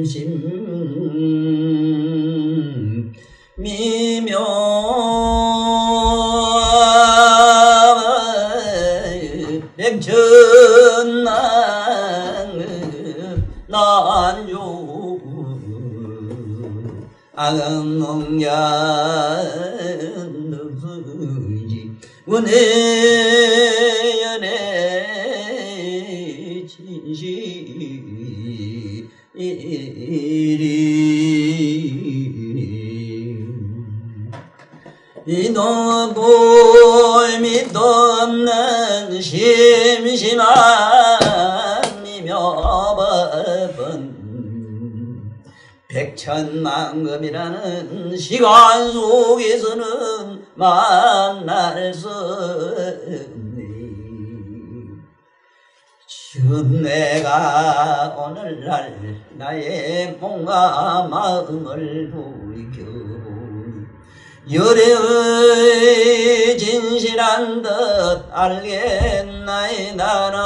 심심 미묘 백천만 난요 악농야 너지 은혜연의 진실이 이노볼 밑도 없는 심심한 미묘법은 백천만금이라는 시간 속에서는 만날 수 없니. 지금 내가 오늘날 나의 몸과 마음을 돌이켜보니 열애의 진실한 듯 알겠나이 나는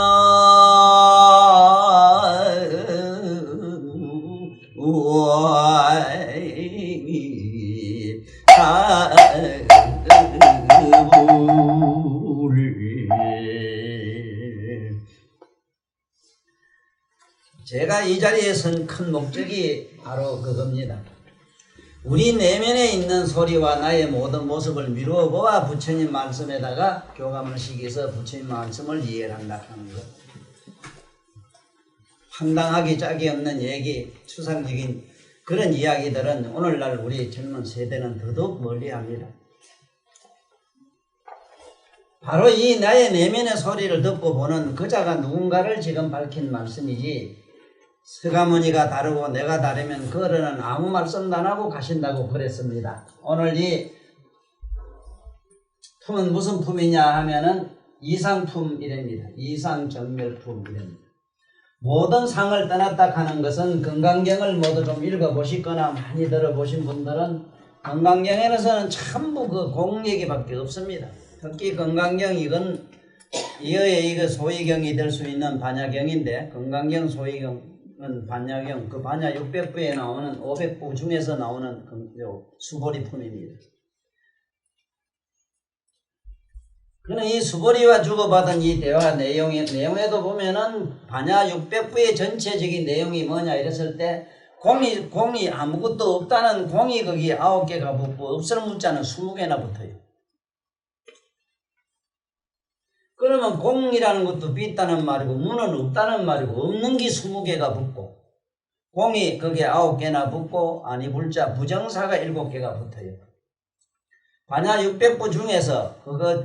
제가 이 자리에 선 큰 목적이 바로 그겁니다. 우리 내면에 있는 소리와 나의 모든 모습을 미루어 보아 부처님 말씀에다가 교감을 시켜서 부처님 말씀을 이해한다 하는 것. 황당하기 짝이 없는 얘기, 추상적인 그런 이야기들은 오늘날 우리 젊은 세대는 더더욱 멀리합니다. 바로 이 나의 내면의 소리를 듣고 보는 그자가 누군가를 지금 밝힌 말씀이지, 서가모니가 다르고 내가 다르면 그거는 아무 말씀도 안 하고 가신다고 그랬습니다. 오늘 이 품은 무슨 품이냐 하면은 이상품이랍니다. 이상정멸품이랍니다. 모든 상을 떠났다 하는 것은 건강경을 모두 좀 읽어보시거나 많이 들어보신 분들은 건강경에서는 전부 그 공얘기밖에 없습니다. 특히 건강경 이건 이거 소위경이 될 수 있는 반야경인데, 건강경 소위경은 반야경, 그 반야 600부에 나오는 500부 중에서 나오는 수보리품입니다. 그는 이 수보리와 주고받은 이 대화 내용에도 보면은 반야 600부의 전체적인 내용이 뭐냐 이랬을 때 공이 아무것도 없다는 공이 거기 9개가 붙고 없을 문자는 20개나 붙어요. 그러면 공이라는 것도 있다는 말이고 무는 없다는 말이고 없는 게 20개가 붙고 공이 거기에 9개나 붙고 아니 불자 부정사가 7개가 붙어요. 반야 600부 중에서 그거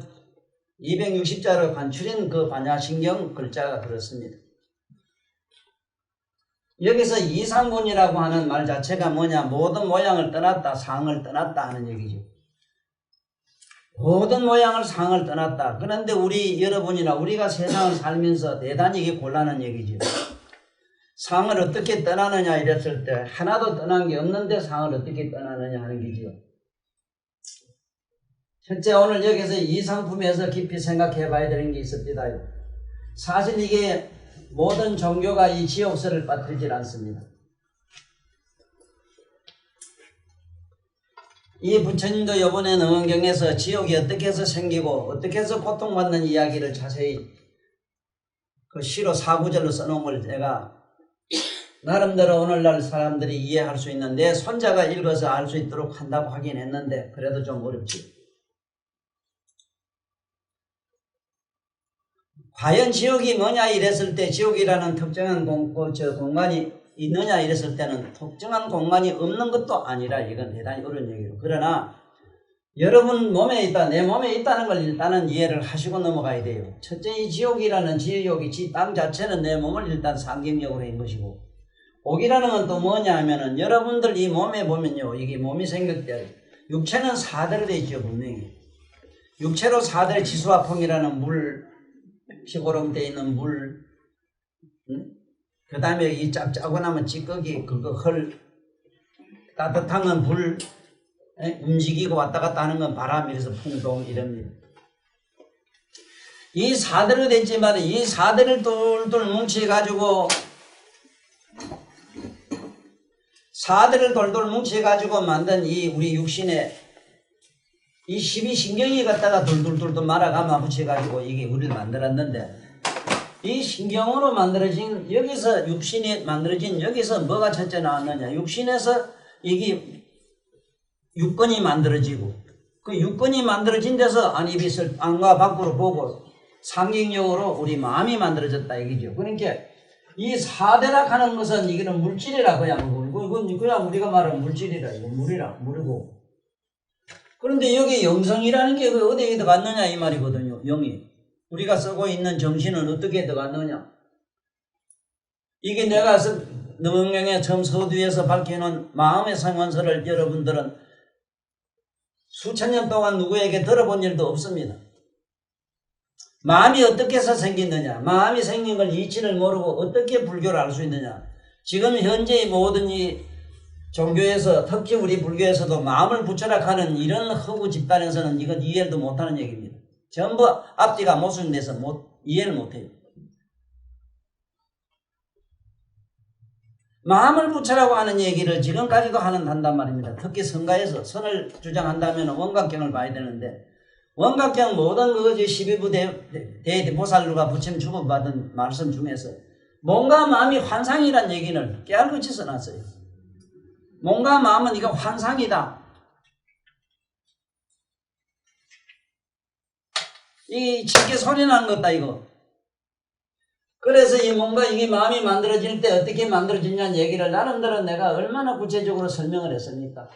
260자로 간추린 그 반야신경 글자가 그렇습니다. 여기서 이상분이라고 하는 말 자체가 뭐냐, 모든 모양을 떠났다, 상을 떠났다 하는 얘기죠. 모든 모양을 상을 떠났다. 그런데 우리 여러분이나 우리가 세상을 살면서 대단히 이게 곤란한 얘기죠. 상을 어떻게 떠나느냐 이랬을 때 하나도 떠난 게 없는데 상을 어떻게 떠나느냐 하는 게죠. 첫째, 오늘 여기서 이 상품에서 깊이 생각해 봐야 되는 게 있습니다. 사실 이게 모든 종교가 이 지옥설을 빠뜨리질 않습니다. 이 부처님도 이번에 능언경에서 지옥이 어떻게 해서 생기고 어떻게 해서 고통받는 이야기를 자세히 그 시로 4구절로 써놓은 걸 제가 나름대로 오늘날 사람들이 이해할 수 있는 내 손자가 읽어서 알 수 있도록 한다고 하긴 했는데 그래도 좀 어렵지. 과연 지옥이 뭐냐 이랬을 때 지옥이라는 특정한 공간이 있느냐 이랬을 때는 특정한 공간이 없는 것도 아니라 이건 대단히 어려운 얘기예요. 그러나 여러분 몸에 있다, 내 몸에 있다는 걸 일단은 이해를 하시고 넘어가야 돼요. 첫째, 이 지옥이라는 지옥이 땅 자체는 내 몸을 일단 상징적으로 한 것이고, 옥이라는 건 또 뭐냐 하면은 여러분들 이 몸에 보면요, 이게 몸이 생길 때 육체는 4대로 되어 있죠. 분명히 육체로 4대 지수화풍이라는 물, 피고름 되어 있는 물, 그 다음에 이 짜고 나면 찌꺼기, 그거 헐, 따뜻한 건 불, 움직이고 왔다 갔다 하는 건 바람, 이래서 풍동, 이럽니다. 이 4대로 됐지만 이 4대를 똘똘 뭉쳐가지고 사대를 돌돌 뭉쳐가지고 만든 이 우리 육신의 이 12신경이 갖다가 돌돌돌돌 말아가마 붙여가지고 이게 우리를 만들었는데, 이 신경으로 만들어진, 여기서 육신이 만들어진, 여기서 뭐가 첫째 나왔느냐. 육신에서 이게 육근이 만들어지고, 그 육근이 만들어진 데서 안과 밖으로 보고 상징적으로 우리 마음이 만들어졌다 얘기죠. 그러니까 이 사대락 하는 것은 이거는 물질이라 그냥 그냥 우리가 말하는 물질이라, 이거 물이고. 그런데 여기 영성이라는 게 어디에 들어갔느냐 이 말이거든요. 영이. 우리가 쓰고 있는 정신은 어떻게 들어갔느냐. 이게 내가 능명에 처음 서두에서 밝혀놓은 마음의 성원서를 여러분들은 수천 년 동안 누구에게 들어본 일도 없습니다. 마음이 어떻게 해서 생겼느냐, 마음이 생긴 걸 이치를 모르고 어떻게 불교를 알 수 있느냐. 지금 현재의 모든 이 종교에서, 특히 우리 불교에서도 마음을 부처락하는 이런 허구 집단에서는 이건 이해도 못하는 얘기입니다. 전부 앞뒤가 모순돼서 이해를 못해요. 마음을 부처라고 하는 얘기를 지금까지도 한단 말입니다. 특히 성가에서 선을 주장한다면 원각경을 봐야 되는데, 원각경 모든 그거지 12부 대보살루가 부처님 주문받은 말씀 중에서 몸과 마음이 환상이란 얘기를 깨알같이 써놨어요. 몸과 마음은 이거 환상이다. 이 치게 소리 나는 것다 이거. 그래서 이 몸과 이게 마음이 만들어질 때 어떻게 만들어지냐는 얘기를 나름대로 내가 얼마나 구체적으로 설명을 했습니까?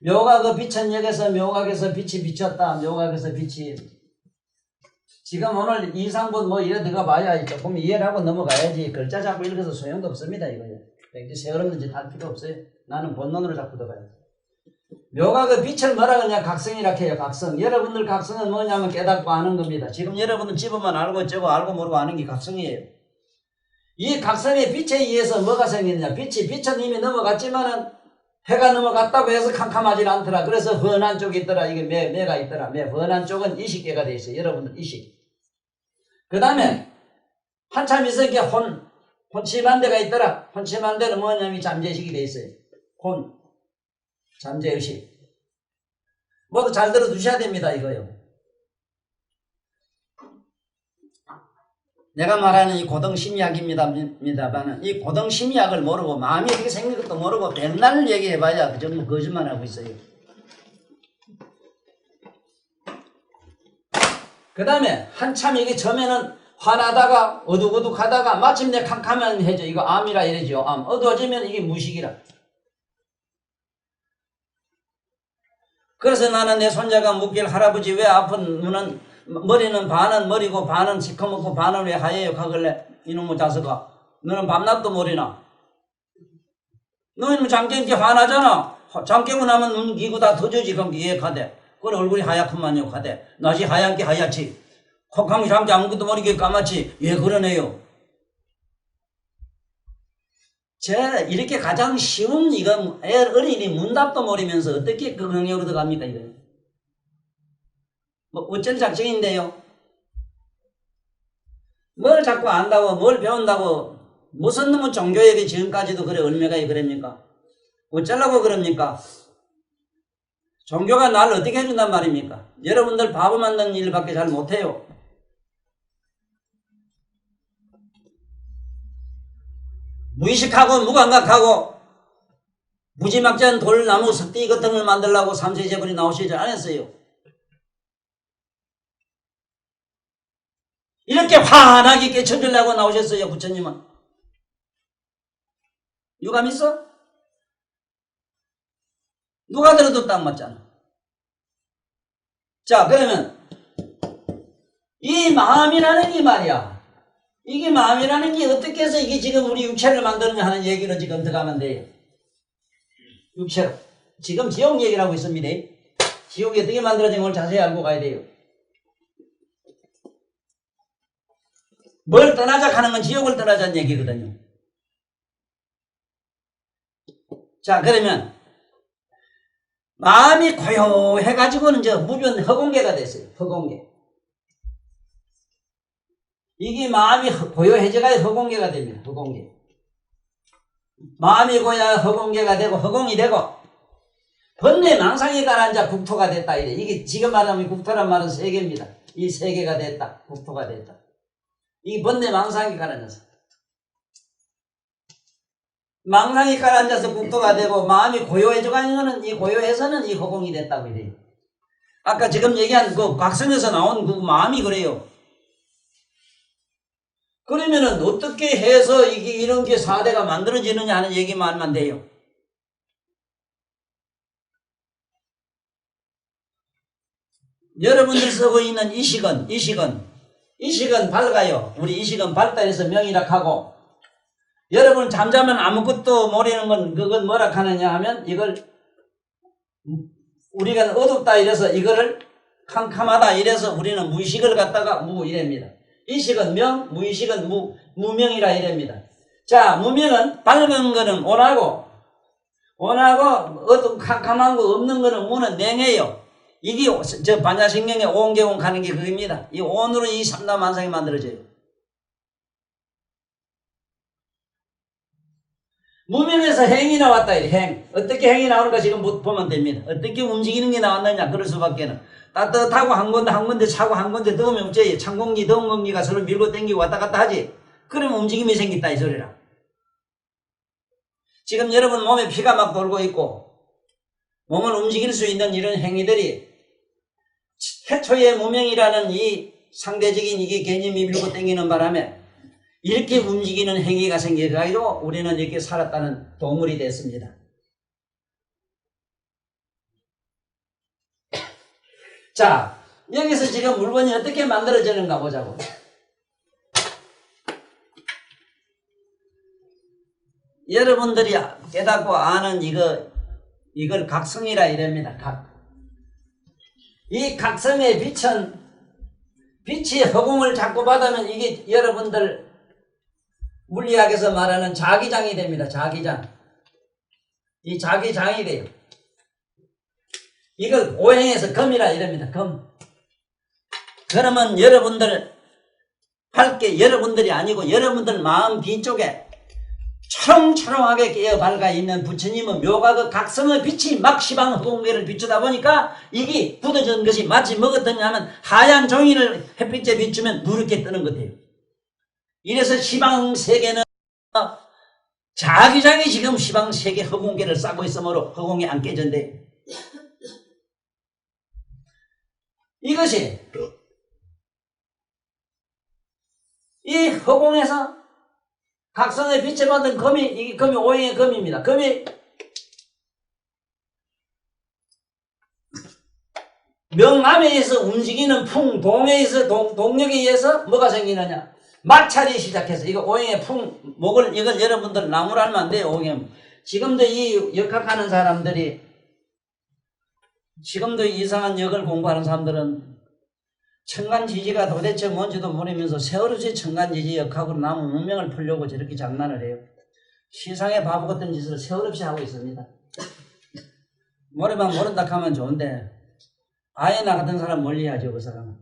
묘가 그 비천역에서 묘각에서 빛이 비쳤다. 묘각에서 빛이. 지금 오늘 이상분 뭐 이래 들어가 봐야 조금 이해를 하고 넘어가야지. 글자 자꾸 읽어서 소용도 없습니다. 이거요. 세어없는 짓 할 필요 없어요. 나는 본론으로 자꾸 들어가요. 묘가 그 빛을 뭐라 그러냐. 각성이라 해요. 각성. 여러분들 각성은 뭐냐면 깨닫고 아는 겁니다. 지금 여러분들 집으면 알고 저거 알고 모르고 아는 게 각성이에요. 이 각성의 빛에 의해서 뭐가 생겼냐. 빛은 이미 넘어갔지만은 해가 넘어갔다고 해서 캄캄하지 않더라. 그래서 훤한 쪽이 있더라. 이게 매가 있더라. 훤한 쪽은 이식계가 되어 있어요. 여러분들 이식. 그 다음에 한참 있으니까 혼침한 데가 있더라. 혼침한 데는 뭐냐면 잠재의식이 되어 있어요. 잠재의식. 모두 잘 들어두셔야 됩니다. 이거요. 내가 말하는 이 고등심리학입니다만, 이 고등심리학을 모르고 마음이 어떻게 생긴 것도 모르고 맨날 얘기해봐야 그 정도 거짓말하고 있어요. 그 다음에 한참 이게 처음에는 화나다가 어둑어둑하다가 마침내 캄캄해져. 이거 암이라 이러죠. 암. 어두워지면 이게 무식이라. 그래서 나는 내 손자가 묻길, 할아버지 왜 아픈 눈은 머리는 반은 머리고 반은 시커멓고 반은 왜 하얘요? 하길래 이놈의 자식아, 너는 밤낮도 모르나? 너는 잠 깨면 화나잖아. 잠 깨고 나면 눈 기고 다 터지지. 그럼 이해하대. 그래 얼굴이 하얗구만요. 하대. 낮이 하얀 게 하얗지. 콕하면 잠 깨 아무것도 모르게 까맣지. 왜 그러네요? 제가 이렇게 가장 쉬운 이거 어린이 문답도 모르면서 어떻게 그 능력으로 들어갑니까 이거? 뭐 어쩔 작정인데요. 뭘 자꾸 안다고 뭘 배운다고 무슨 놈의 종교에게 지금까지도 그래 얼마가 그럽니까? 어쩌려고 그럽니까? 종교가 나를 어떻게 해준단 말입니까? 여러분들 바보 만드는 일밖에 잘 못해요. 무의식하고 무감각하고 무지막지한 돌나무 석띠 같은 걸 만들려고 삼세제불이 나오시지 않았어요. 이렇게 환하게 깨쳐주려고 나오셨어요. 부처님은. 유감 있어? 누가 들어도 딱 맞잖아. 자, 그러면 이 마음이라는 게 말이야. 이게 마음이라는 게 어떻게 해서 이게 지금 우리 육체를 만드느냐 하는 얘기로 지금 들어가면 돼요. 육체로. 지금 지옥 얘기를 하고 있습니다. 지옥이 어떻게 만들어진 걸 자세히 알고 가야 돼요. 뭘 떠나자 하는 건 지옥을 떠나자는 얘기거든요. 자, 그러면 마음이 고요해가지고는 저 무변 허공계가 됐어요. 허공계. 이게 마음이 고요해져가 허공계가 됩니다. 허공계. 마음이 고야 허공계가 되고 허공이 되고 번뇌 망상이 가라앉아 국토가 됐다 이래. 이게 지금 말하면 국토란 말은 세계입니다. 이 세계가 됐다. 국토가 됐다. 이 번뇌 망상이 가라앉아서 망상이 가라앉아서 국토가 되고 마음이 고요해져가는 거는 이 고요해서는 이 허공이 됐다고 이래요. 아까 지금 얘기한 그 각성에서 나온 그 마음이 그래요. 그러면은 어떻게 해서 이게 이런 게 사대가 만들어지느냐 하는 얘기만 하면 돼요. 여러분들 쓰고 있는 이식은 밝아요. 우리 이식은 밝다해서 명이락하고 여러분 잠자면 아무것도 모르는 건 그건 뭐라 하느냐 하면 이걸 우리가 어둡다 이래서 이거를 캄캄하다 이래서 우리는 무의식을 갖다가 이랍니다. 이식은 명, 무의식은 무명이라 이랍니다. 자, 무명은 밝은 거는 온하고 어떤 캄캄한 거 없는 거는 무는 냉해요. 이게 저 반야신경의 온개온 가는 게 그겁니다. 이 온으로 이 삼다만상이 만들어져요. 무명에서 행이 나왔다 이래. 행. 어떻게 행이 나오는가 지금 보면 됩니다. 어떻게 움직이는 게 나왔느냐 그럴 수밖에는. 따뜻하고 한 군데 차고 한 군데 더우면 어째요. 찬 공기 더운 공기가 서로 밀고 당기고 왔다 갔다 하지. 그러면 움직임이 생긴다 이 소리라. 지금 여러분 몸에 피가 막 돌고 있고 몸을 움직일 수 있는 이런 행위들이 태초의 무명이라는 이 상대적인 이게 개념이 밀고 당기는 바람에 이렇게 움직이는 행위가 생겨가지고 우리는 이렇게 살았다는 동물이 됐습니다. 자, 여기서 지금 물건이 어떻게 만들어지는가 보자고. 여러분들이 깨닫고 아는 이걸 각성이라 이랍니다. 이 각성의 빛이 허공을 자꾸 받으면 이게 여러분들 물리학에서 말하는 자기장이 됩니다. 자기장. 이 자기장이 돼요. 이걸 오행에서 금이라 이랍니다. 금. 그러면 여러분들 밝게 여러분들이 아니고 여러분들 마음 뒤쪽에 초롱초롱하게 깨어 밝아 있는 부처님은 묘가 그 각성의 빛이 막 시방 허공계를 비추다 보니까 이게 굳어진 것이 마치 뭐겠느냐 하면 하얀 종이를 햇빛에 비추면 누렇게 뜨는 것 같아요. 이래서 시방 세계는 자기장이 지금 시방 세계 허공계를 싸고 있으므로 허공이 안 깨진대. 이것이 이 허공에서 각성의 빛에 받은 이게 금이 오행의 금입니다. 금이 명암에 의해서 움직이는 풍, 동에 의해서 동력에 의해서 뭐가 생기느냐? 마찰이 시작해서 이거 오행의 풍, 이걸 여러분들 나무로 하면 안 돼요. 오행. 지금도 이 역학하는 사람들이 지금도 이상한 역을 공부하는 사람들은 천간지지가 도대체 뭔지도 모르면서 세월없이 천간지지 역학으로 남은 문명을 풀려고 저렇게 장난을 해요. 시상의 바보 같은 짓을 세월없이 하고 있습니다. 모르면 모른다 하면 좋은데 아예 나 같은 사람 멀리하죠. 그 사람은.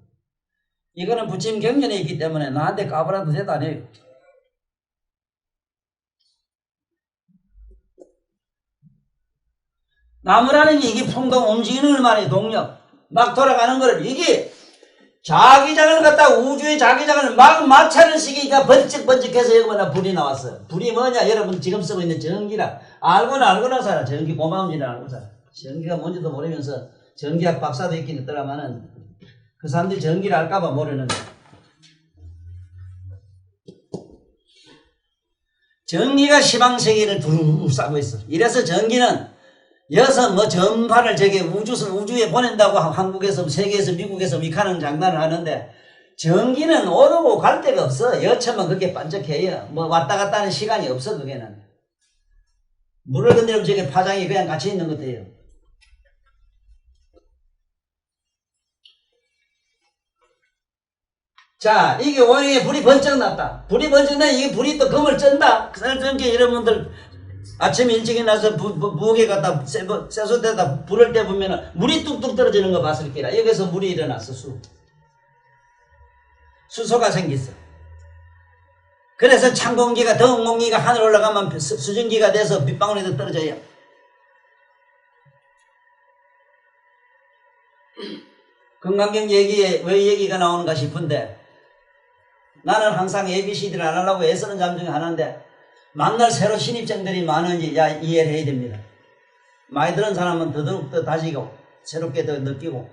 이거는 부침 경전에 있기 때문에 나한테 까불어도 대도 안 해요. 나무라는 게 이게 풍동 움직이는 걸 말해요. 동력. 막 돌아가는 거를 이게 자기장을 갖다 우주의 자기장을 막 마찰을 시키니까 번쩍번쩍해서 여기 뭐냐 불이 나왔어요. 불이 뭐냐 여러분 지금 쓰고 있는 전기라. 알고나 살아. 전기 고마운 일을 알고 살아. 전기가 뭔지도 모르면서 전기학 박사도 있긴 있더라마는 그 사람들이 전기를 알까봐 모르는데 전기가 시방세계를 둘러싸고 있어. 이래서 전기는 여서 뭐 전파를 우주에 보낸다고 한국에서 세계에서 미국에서 미카는 장난을 하는데 전기는 오르고 갈 데가 없어. 여차만 그렇게 반짝해요. 뭐 왔다 갔다 하는 시간이 없어. 그게는 물을 건드리면 저게 파장이 그냥 같이 있는 것 같아요. 자, 이게 오행에 불이 번쩍 났다. 불이 번쩍 나 이게 불이 또 금을 쩐다. 그러니까 여러분들 아침 일찍 일어나서 부엌에 갔다 쇠소대에다 불을 때 보면은 물이 뚝뚝 떨어지는 거 봤을 게라. 여기서 물이 일어났어. 수소가 생겼어. 그래서 찬 공기가, 더운 공기가 하늘 올라가면 수증기가 돼서 빗방울이 더 떨어져요. 건강경 얘기에 왜 얘기가 나오는가 싶은데, 나는 항상 ABCD를 안 하려고 애쓰는 잠 중에 하나인데, 만날 새로 신입생들이 많은지 이해를 해야 됩니다. 많이 들은 사람은 더더욱 더 다지고 새롭게 더 느끼고,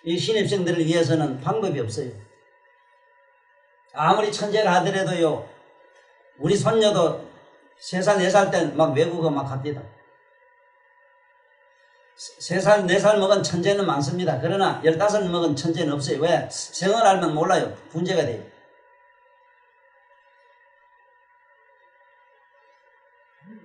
이 신입생들을 위해서는 방법이 없어요. 아무리 천재를 하더라도요, 우리 손녀도 3살, 4살 때 막 외국어 막 합니다. 3살, 4살 먹은 천재는 많습니다. 그러나 15살 먹은 천재는 없어요. 왜? 생을 알면 몰라요. 문제가 돼요.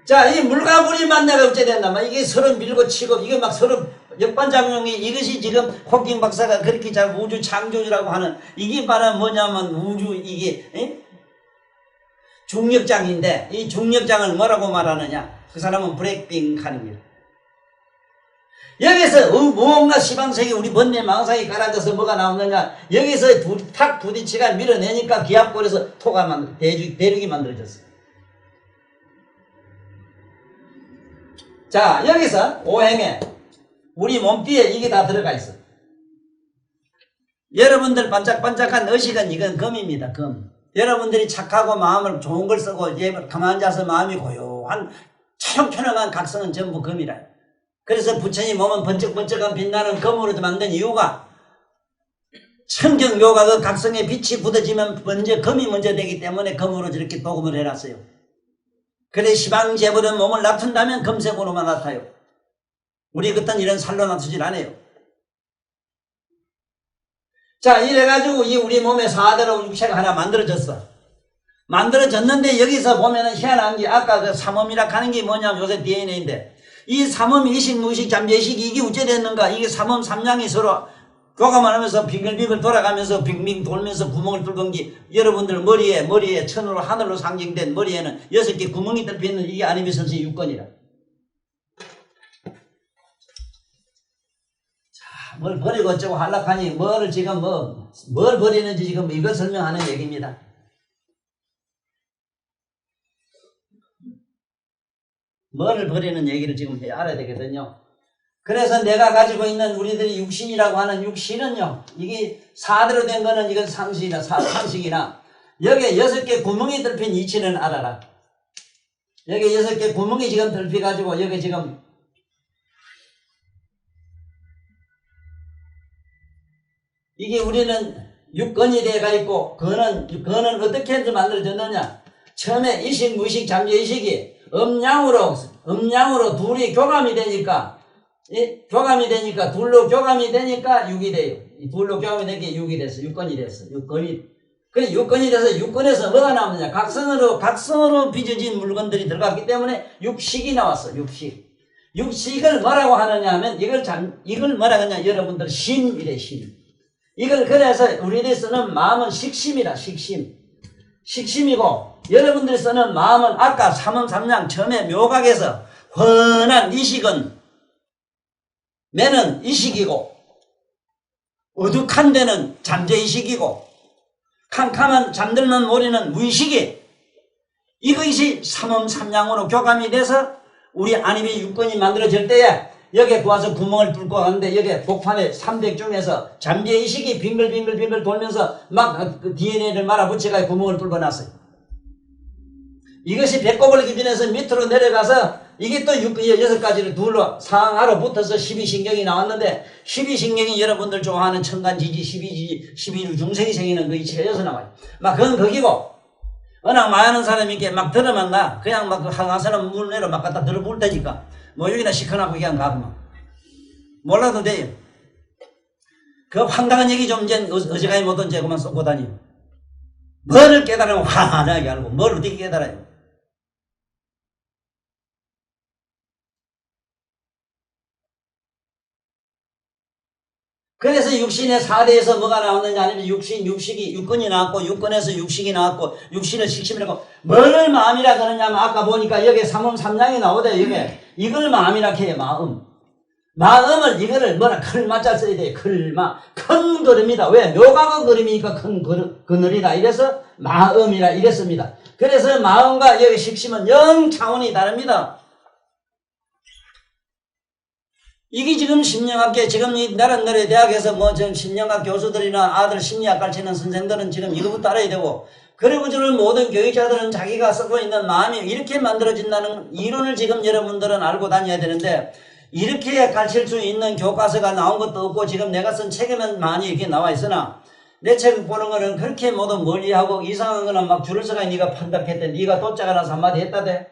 자, 이 물과 물이 만나가 어째 된다. 이게 서로 밀고 치고, 이게 막 서로 역반작용이, 이것이 지금 호킹 박사가 그렇게 잘 우주 창조주라고 하는, 이게 바로 뭐냐면 우주, 이게, 중력장인데, 이 중력장을 뭐라고 말하느냐? 그 사람은 브레이킹 하는 길. 여기서 무언가 시방석이 우리 번뇌 망상이 깔아져서 뭐가 나오느냐? 여기서 탁 부딪히가 밀어내니까 기압골에서 토가 대륙이 만들어졌어요. 자, 여기서 오행에 우리 몸띠에 이게 다 들어가 있어. 여러분들 반짝반짝한 의식은 이건 금입니다. 금. 여러분들이 착하고 마음을 좋은 걸 쓰고 가만히 앉아서 마음이 고요한 초롱초롱한 각성은 전부 금이라. 그래서 부처님 몸은 번쩍번쩍한 빛나는 금으로 만든 이유가, 청정묘가 그 각성에 빛이 굳어지면 먼저 금이 먼저 되기 때문에 금으로 저렇게 도금을 해놨어요. 그래 시방재벌은 몸을 나툰다면 금색으로만 나타요. 우리 그땐 이런 살로 나투질 않아요. 자, 이래가지고 이 우리 몸에 사대로 육체가 하나 만들어졌어. 만들어졌는데 여기서 보면은 희한한 게, 아까 그 삼음이라 하는 게 뭐냐면 요새 DNA인데, 이 삼음, 이식, 무의식, 잠재의식, 이게 어째 됐는가? 이게 삼음, 삼량이 서로 교감을 하면서 빙글빙글 돌아가면서 빙빙 돌면서 구멍을 뚫은 게, 여러분들 머리에 천으로 하늘로 상징된 머리에는 6개 구멍이 뚫혀있는 이게 아니면 선생 육건이라. 자, 뭘 버리고 어쩌고 하려하니 뭘 지금 뭘 버리는지 지금 이걸 설명하는 얘기입니다. 뭐를 버리는 얘기를 지금 알아야 되거든요. 그래서 내가 가지고 있는 우리들이 육신이라고 하는 육신은요, 이게 사대로 된 거는 이건 상식이나, 여기에 6개 구멍이 뚫힌 이치는 알아라. 여기 6개 구멍이 지금 뚫혀가지고, 여기 지금, 이게 우리는 육건이 돼가 있고, 그는 어떻게 만들어졌느냐? 처음에 이식, 무의식, 잠재의식이 음양으로 둘이 교감이 되니까, 둘로 교감이 되니까 육이 돼요. 둘로 교감이 된 게 육이 됐어. 육건이 됐어. 그래, 육건이 돼서 육건에서 뭐가 나오느냐? 각성으로 빚어진 물건들이 들어갔기 때문에 육식이 나왔어. 육식을 뭐라고 하느냐 하면, 이걸 뭐라고 하냐? 여러분들 신이래, 신. 이걸 그래서 우리들이 쓰는 마음은 식심이라, 식심이고, 여러분들이 쓰는 마음은 아까 삼음삼량 처음에 묘각에서 훤한 이식은 매는 이식이고, 어둑한 데는 잠재의식이고, 캄캄한 잠들는 모리는 무의식이, 이것이 삼음삼량으로 교감이 돼서 우리 안입의 육건이 만들어질 때에 여기에 와서 구멍을 뚫고 가는데, 여기에 복판에 300 중에서 잠재의식이 빙글빙글 돌면서 막 그 DNA를 말아붙여가 구멍을 뚫어놨어요. 이것이 배꼽을 기준해서 밑으로 내려가서 이게 또 6가지를 둘로 상하로 붙어서 12신경이 나왔는데, 12신경이 여러분들 좋아하는 천간지지, 12주 중생이 생기는 그 이치가 여기서 나와요. 막 그건 거기고, 워낙 많은 사람이 이렇게 막 들으면 그냥 막 항아서는 물 내려 막 갖다 들어볼 테니까, 뭐 여기나 시커나고 그냥 가고 몰라도 돼요. 그 황당한 얘기 좀 이제 어지간히 못한 제고만 쏟고 다니요. 뭐를 깨달으면 환하게 알고, 뭘 어떻게 깨달아요? 그래서 육신의 4대에서 뭐가 나왔느냐 하면, 육건이 나왔고, 육건에서 육식이 나왔고, 육신을 식심이라고, 뭐를 마음이라 그러냐면, 아까 보니까 여기 삼음삼량이 나오대. 이걸 마음이라 해요. 마음을 이거를 큰 마자 써야 돼요. 큰 걸음이다. 왜? 묘각의 걸음이니까 큰 그늘이다. 이래서 마음이라 이랬습니다. 그래서 마음과 여기 식심은 영 차원이 다릅니다. 이게 지금 심리학계, 지금 이 나라너리 대학에서 뭐 지금 심리학 교수들이나 아들 심리학 가르치는 선생들은 지금 이거부터 알아야 되고, 그리고 저는 모든 교육자들은 자기가 쓰고 있는 마음이 이렇게 만들어진다는 이론을 지금 여러분들은 알고 다녀야 되는데, 이렇게 가르칠 수 있는 교과서가 나온 것도 없고, 지금 내가 쓴 책에는 많이 이렇게 나와 있으나, 내 책 보는 거는 그렇게 모두 멀리하고 이상한 거는 막 줄을 서가 네가 판단했대. 네가 도짜가 나서 한마디 했다대.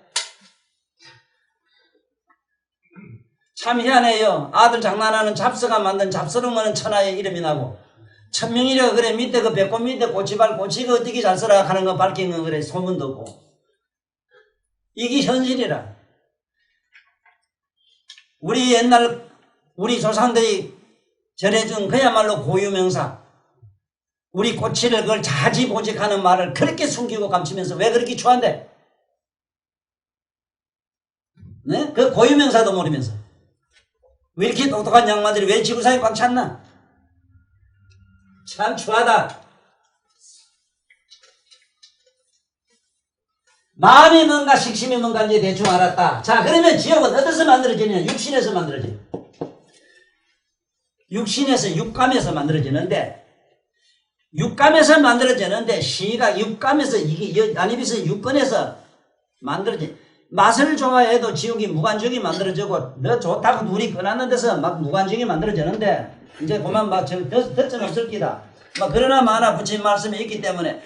참 희한해요. 아들 장난하는 잡서가 만든 잡서는 거는 천하의 이름이 나고, 천명이라 그래 밑에 그 배꼽 밑에 꼬치발 꼬치가 어떻게 잘 써라 하는 거 밝힌 거 그래 소문도 없고. 이게 현실이라. 우리 옛날 우리 조상들이 전해준 그야말로 고유명사, 우리 꼬치를 그걸 자지보직하는 말을 그렇게 숨기고 감추면서 왜 그렇게 추한데? 네? 그 고유명사도 모르면서 왜 이렇게 똑똑한 양반들이 왜 지구상에 꽉 찼나? 참 추하다. 마음이 뭔가 식심이 뭔가인지 대충 알았다. 자, 그러면 지옥은 어디서 만들어지느냐? 육신에서 만들어져요. 육신에서 육감에서 만들어지는데, 육감에서 만들어지는데 시가 육감에서 이게 안입에서 육근에서 만들어지. 맛을 좋아해도 지옥이 무관중이 만들어지고, 너 좋다고 둘이 끊었는 데서 막 무관중이 만들어지는데, 이제 그만 막 덧점 없을 기다. 막 그러나 마나 부처님 말씀이 있기 때문에,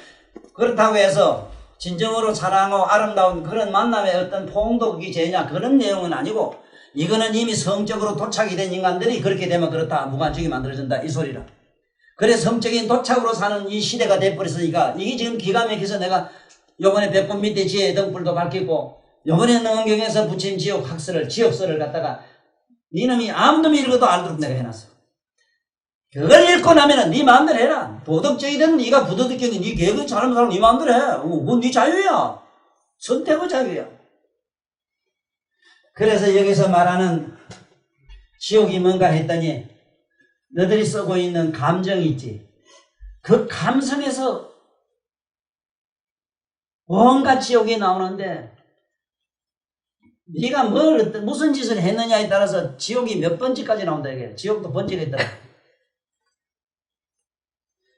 그렇다고 해서 진정으로 사랑하고 아름다운 그런 만남의 어떤 포옹도 그게 죄냐, 그런 내용은 아니고, 이거는 이미 성적으로 도착이 된 인간들이 그렇게 되면 그렇다, 무관중이 만들어진다 이 소리라. 그래 성적인 도착으로 사는 이 시대가 돼버렸으니까, 이게 지금 기가 막혀서 내가 요번에 배꼽 밑에 지혜의 등불도 밝히고, 요번에 능언경에서 부처님 지옥 학설을, 지옥설을 갖다가 니놈이 아무도 읽어도 알도록 내가 해놨어. 그걸 읽고 나면은 네 마음대로 해라. 도덕적이든 네가 부도덕적이든 네 계획을 잘하는 사람 네 마음대로 해. 그건 네 자유야. 선택의 자유야. 그래서 여기서 말하는 지옥이 뭔가 했더니, 너들이 쓰고 있는 감정이 있지. 그 감성에서 온갖 지옥이 나오는데, 네가 무슨 짓을 했느냐에 따라서 지옥이 몇 번째까지 나온다 이게. 지옥도 번째가 있더라.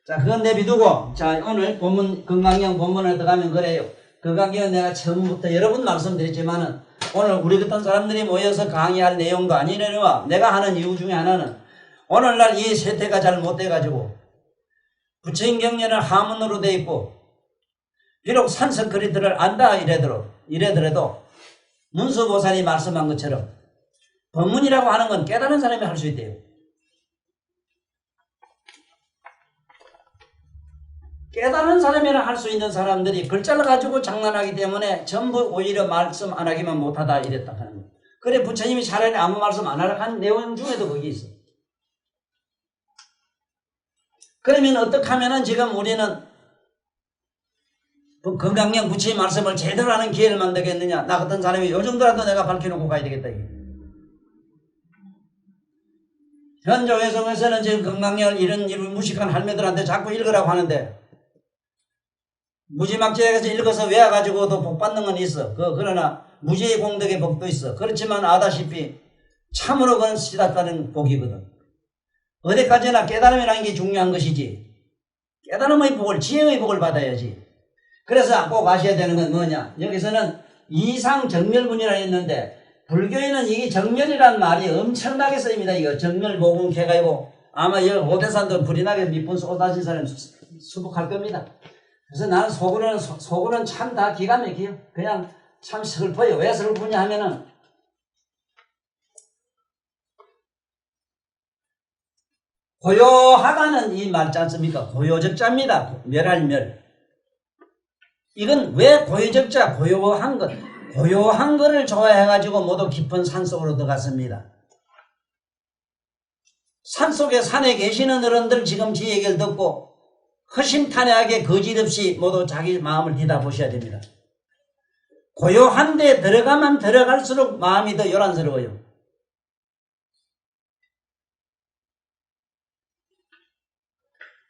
자, 그건 내비두고, 자, 오늘 본문, 건강경 본문을 들어가면 그래요. 건강경은 내가 처음부터 여러 번 말씀드렸지만은, 오늘 우리 같은 사람들이 모여서 강의할 내용도 아니려니와, 내가 하는 이유 중에 하나는, 오늘날 이 세태가 잘 못돼가지고, 부처님 경전은 하문으로 돼 있고, 비록 산석거리들을 안다 이래더라도, 문수보살이 말씀한 것처럼, 법문이라고 하는 건 깨달은 사람이 할 수 있대요. 깨달은 사람이라 할 수 있는 사람들이 글자를 가지고 장난하기 때문에 전부 오히려 말씀 안 하기만 못하다 이랬다 하는 거예요. 그래 부처님이 차라리 아무 말씀 안 하라 한 내용 중에도 거기 있어. 그러면 어떻게 하면은 지금 우리는 건강경 부처님 말씀을 제대로 하는 기회를 만들겠느냐. 나 같은 사람이 요 정도라도 내가 밝혀놓고 가야 되겠다 이게. 현조회성에서는 지금 건강경 이런 무식한 할매들한테 자꾸 읽으라고 하는데, 무지막지하게 읽어서 외워가지고도 복 받는 건 있어. 그러나 무지의 공덕의 복도 있어. 그렇지만 아다시피 참으로 그건 시답다는 복이거든. 어디까지나 깨달음이라는 게 중요한 것이지. 깨달음의 복을, 지혜의 복을 받아야지. 그래서 꼭 아셔야 되는 건 뭐냐. 여기서는 이상정멸분이라 했는데, 불교에는 이게 정멸이라는 말이 엄청나게 쓰입니다. 이거 정멸 모금 개가이고, 아마 여기 오대산도 불이 나게 밑분 쏟아진 사람 수복할 겁니다. 그래서 나는 속으로는 참 다 기가 막혀요. 그냥 참 슬퍼요. 왜 슬프냐 하면은, 고요하다는 이 말지 않습니까? 고요적자입니다. 멸할. 이건 왜 고요적자, 고요한 것, 고요한 거를 좋아해가지고 모두 깊은 산속으로 들어갔습니다. 산속에 산에 계시는 어른들 지금 지 얘기를 듣고 허심탄회하게 거짓없이 모두 자기 마음을 뒤다보셔야 됩니다. 고요한 데 들어가면 들어갈수록 마음이 더 요란스러워요.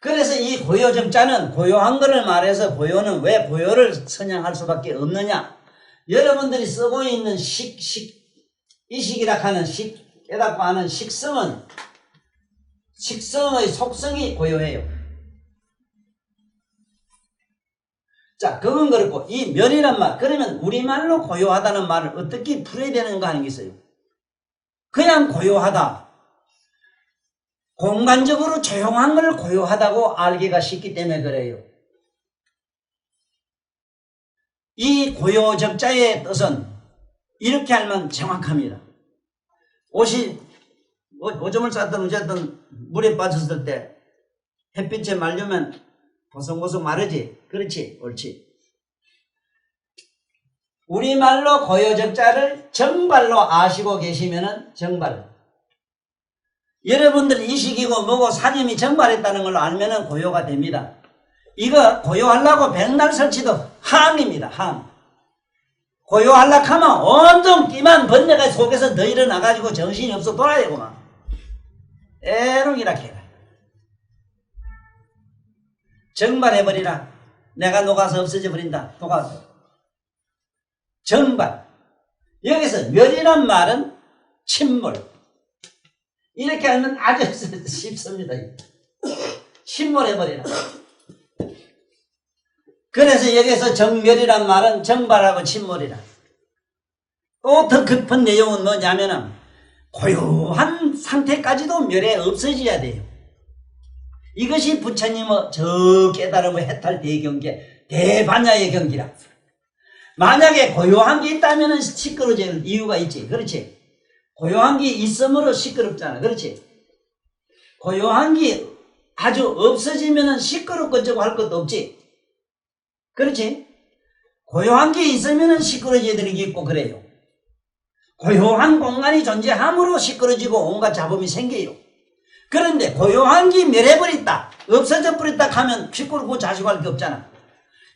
그래서 이 고요정자는 고요한 것을 말해서 고요는 왜 고요를 선양할 수밖에 없느냐. 여러분들이 쓰고 있는 이 식이라 하는 깨닫고 하는 식성의 속성이 고요해요. 자, 그건 그렇고, 이 멸이란 말, 그러면 우리말로 고요하다는 말을 어떻게 풀어야 되는가 하는 게 있어요. 그냥 고요하다. 공간적으로 조용한 걸 고요하다고 알기가 쉽기 때문에 그래요. 이 고요적자의 뜻은 이렇게 알면 정확합니다. 옷이 오줌을 쌌든 어쨌든 물에 빠졌을 때 햇빛에 말리면 보송보송 마르지. 그렇지? 옳지. 우리말로 고요적자를 정발로 아시고 계시면은 정발. 여러분들 이식이고 뭐고 사념이 정발했다는 걸로 알면은 고요가 됩니다. 이거 고요하려고 백날 설치도 함입니다. 함. 고요하려고 하면 온통 끼만 번뇌가 속에서 더 일어나가지고 정신이 없어 돌아야 되구만. 애롱이라 해라. 정발해버리라. 내가 녹아서 없어져 버린다. 녹아서. 정발. 여기서 멸이란 말은 침몰. 이렇게 하면 아주 쉽습니다. 침몰해버리라. 그래서 여기서 정멸이란 말은 정발하고 침몰이라. 또 더 깊은 내용은 뭐냐면은 고요한 상태까지도 멸에 없어져야 돼요. 이것이 부처님의 저 깨달음의 해탈 대경계, 대반야의 경기라. 만약에 고요한 게 있다면 시끄러질 이유가 있지. 그렇지? 고요한 게 있으므로 시끄럽잖아. 그렇지? 고요한 게 아주 없어지면 시끄럽고 저고 할 것도 없지. 그렇지? 고요한 게 있으면 시끄러져야 되는 게 있고 그래요. 고요한 공간이 존재함으로 시끄러지고 온갖 잡음이 생겨요. 그런데 고요한 게 멸해버렸다, 없어져 버렸다 하면 시끄럽고 자식할 게 없잖아.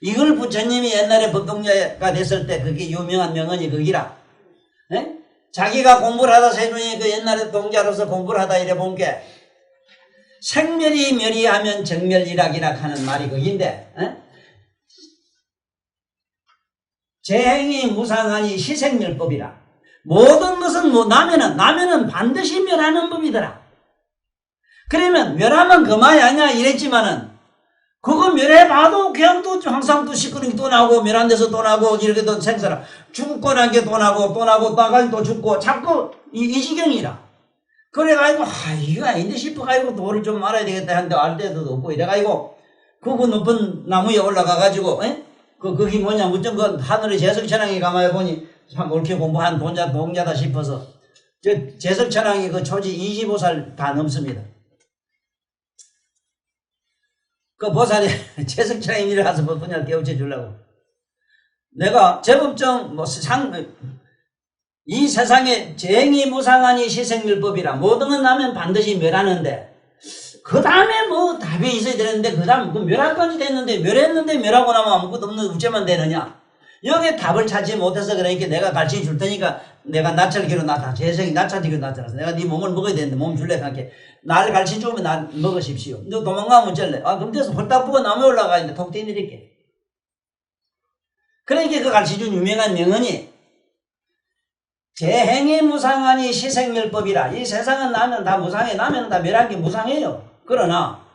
이걸 부처님이 옛날에 법동자가 됐을 때 그게 유명한 명언이 거기라. 에? 자기가 공부를 하다 세종이 그 옛날에 동자로서 공부를 하다 이래 본 게 생멸이 멸이하면 정멸이락이라 하는 말이 거긴데, 재행이 무상하니 시생멸법이라. 모든 것은 뭐 나면은 반드시 멸하는 법이더라. 그러면 멸하면 그만이 아니야 이랬지만은 그거 멸해봐도 그냥 또 항상 또 시끄러운 게 또 나오고 멸한 데서 또 나고 이렇게 또 생사라. 죽고 난 게 또 나고 또 나가지고 또 죽고 자꾸 이 지경이라. 그래가지고 이거 아닌데 싶어가지고 도를 좀 알아야 되겠다 하는데 알 데도 없고 이래가지고 그거 높은 나무에 올라가가지고 거기 뭐냐 무슨 그 하늘의 제석천왕에 가만히 보니 참 옳게 공부한 동자다 싶어서 저 제석천왕이 그 초지 25살 다 넘습니다. 그 보살이 제석천왕 일을 가서 그냥 깨우쳐 주려고. 내가 제법정 이 세상에 재행이 무상하니 시생멸법이라 모든 건 나면 반드시 멸하는데 그 다음에 뭐 답이 있어야 되는데 그 다음 그 멸할까지 됐는데 멸했는데 멸하고 나면 아무것도 없는 우째만 되느냐. 여기에 답을 찾지 못해서 그러니까 내가 가르쳐 줄 테니까 내가 나찰기로 나타 재성이 나찰기로 나타나서 내가 네 몸을 먹어야 되는데 몸 줄래 할게. 나를 가르쳐 주면 나 먹으십시오. 너 도망가면 어쩔래? 그럼 돼서 홀딱 부고 나무에 올라가 있는데 톡 뛰내릴게. 그러니까 그 가르쳐 준 유명한 명언이 재행이 무상하니 시생멸법이라. 이 세상은 나면 다 무상해. 나면 다 멸한 게 무상해요. 그러나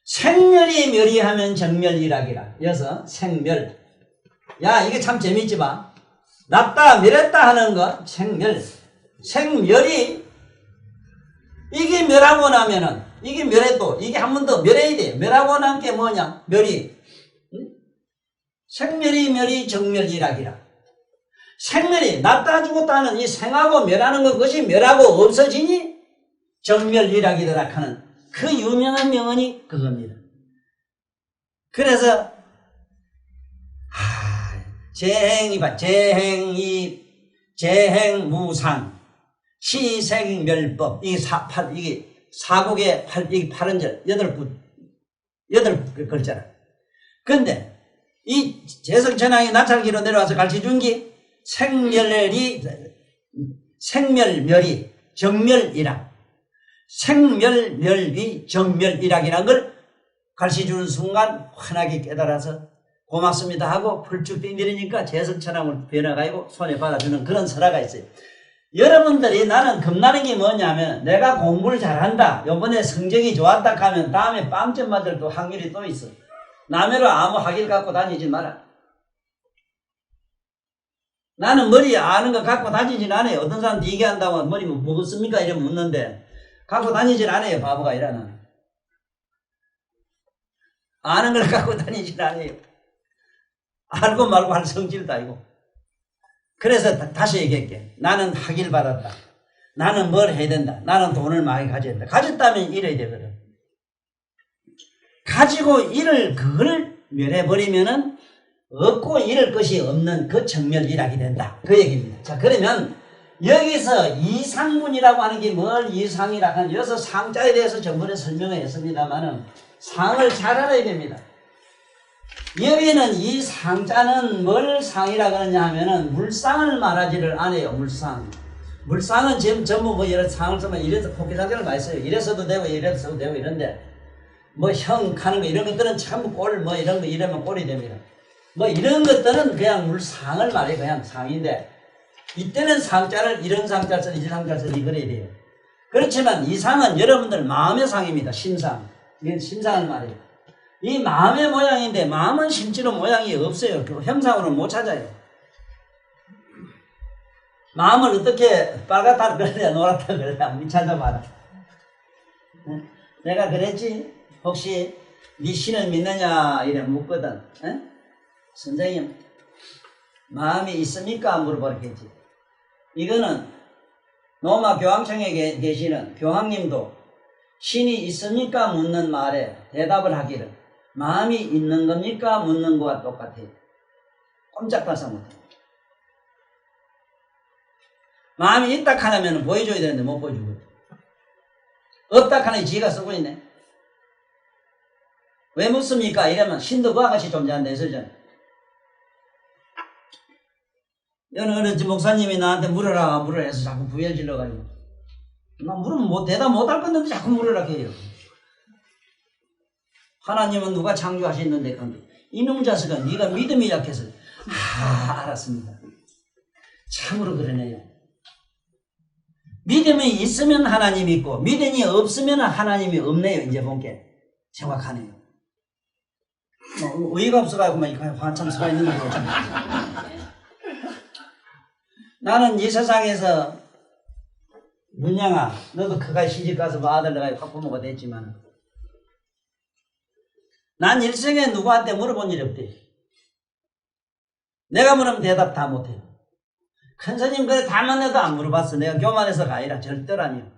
생멸이 멸이하면 정멸이라기라. 여기서 생멸. 야 이게 참 재밌지 봐. 낫다 멸했다 하는 거 생멸. 생멸이 이게 멸하고 나면은 이게 멸해도 이게 한 번 더 멸해야 돼. 멸하고 난 게 뭐냐? 멸이. 생멸이 멸이 정멸이라기라. 생멸이 낫다 죽었다 하는 이 생하고 멸하는 것, 그것이 멸하고 없어지니 정멸이라기더라 하는 그 유명한 명언이 그겁니다. 그래서 재행무상 시생멸법 이게 사국의 8언절 8 글자라. 그런데 이 제석천왕이 나찰기로 내려와서 가르쳐준 게 생멸멸이 정멸이라. 생멸멸이 정멸이라기란 걸 갈시 주는 순간 환하게 깨달아서 고맙습니다 하고 펄쭉 뛰내리니까 제석처럼 변해가지고 손에 받아주는 그런 설화가 있어요. 여러분들이 나는 겁나는 게 뭐냐면 내가 공부를 잘한다. 요번에 성적이 좋았다 하면 다음에 빵점 맞을 또 확률이 또 있어. 남의로 아무 학위를 갖고 다니지 마라. 나는 머리 아는 거 갖고 다니진 않아요. 어떤 사람 얘기한다고 머리 뭐 먹었습니까? 이러면 묻는데 갖고 다니진 않아요. 바보가 이라는. 아는 걸 갖고 다니진 않아요. 알고 말고 할 성질도 아니고. 그래서 다시 얘기할게. 나는 학위를 받았다. 나는 뭘 해야 된다. 나는 돈을 많이 가져야 된다. 가졌다면 이래야 되거든. 가지고 그걸 멸해버리면은 없고 잃을 것이 없는 그 정멸이라게 된다. 그 얘기입니다. 자, 그러면 여기서 이상문이라고 하는 게 뭘 이상이라고 하는, 여기서 상자에 대해서 전번에 설명을 했습니다만은 상을 잘 알아야 됩니다. 여기는 이 상자는 뭘 상이라고 하느냐 하면은 물상을 말하지를 않아요. 물상. 물상은 지금 전부 뭐 여러 상을 쓰면 이래서 포기상자를 많이 써요. 이래서도 되고 이래서도 되고 이런데 뭐 형 가는 거 이런 것들은 참 꼴 뭐 이런 거 이러면 꼴이 됩니다. 뭐 이런 것들은 그냥 물상을 말해 그냥 상인데 이때는 상자를 이런 상자를 써서 이 상자를 써서 이거래야 돼요. 그렇지만 이 상은 여러분들 마음의 상입니다. 심상. 이건 심상을 말해요. 이 마음의 모양인데 마음은 실제로 모양이 없어요. 그 형상으로 못 찾아요. 마음을 어떻게 빨갛다 그러냐 노랗다 그러냐 우리 찾아봐라. 내가 그랬지? 혹시 네 신을 믿느냐 이래 묻거든. 선생님 마음이 있습니까? 물어보겠지. 이거는 노마 교황청에 계시는 교황님도 신이 있습니까? 묻는 말에 대답을 하기를 마음이 있는 겁니까? 묻는 거와 똑같아요. 꼼짝달싹 못해요. 마음이 있다 하면 보여줘야 되는데 못 보여주고 없다 하니 지가 쓰고 있네. 왜 묻습니까? 이러면 신도 그와 같이 존재한다 했었잖아요. 어느 목사님이 나한테 물어라 해서 자꾸 부여를 질러가지고 나 물으면 대답 못할 건데 자꾸 물으라 해요. 하나님은 누가 창조하셨는데 이놈 자식아 네가 믿음이 약해서 알았습니다. 참으로 그러네요. 믿음이 있으면 하나님이 있고 믿음이 없으면 하나님이 없네요. 이제 본게 정확하네요. 뭐 의의가 없어가지고 한참 서가 있는 거죠. 나는 이 세상에서 문양아 너도 그가 시집가서 뭐 아들 나가 학부모가 됐지만 난 일생에 누구한테 물어본 일이 없대. 내가 물으면 대답 다 못해요. 큰 스님 그래 다 만나도 안 물어봤어. 내가 교만해서가 아니라 절대라니요.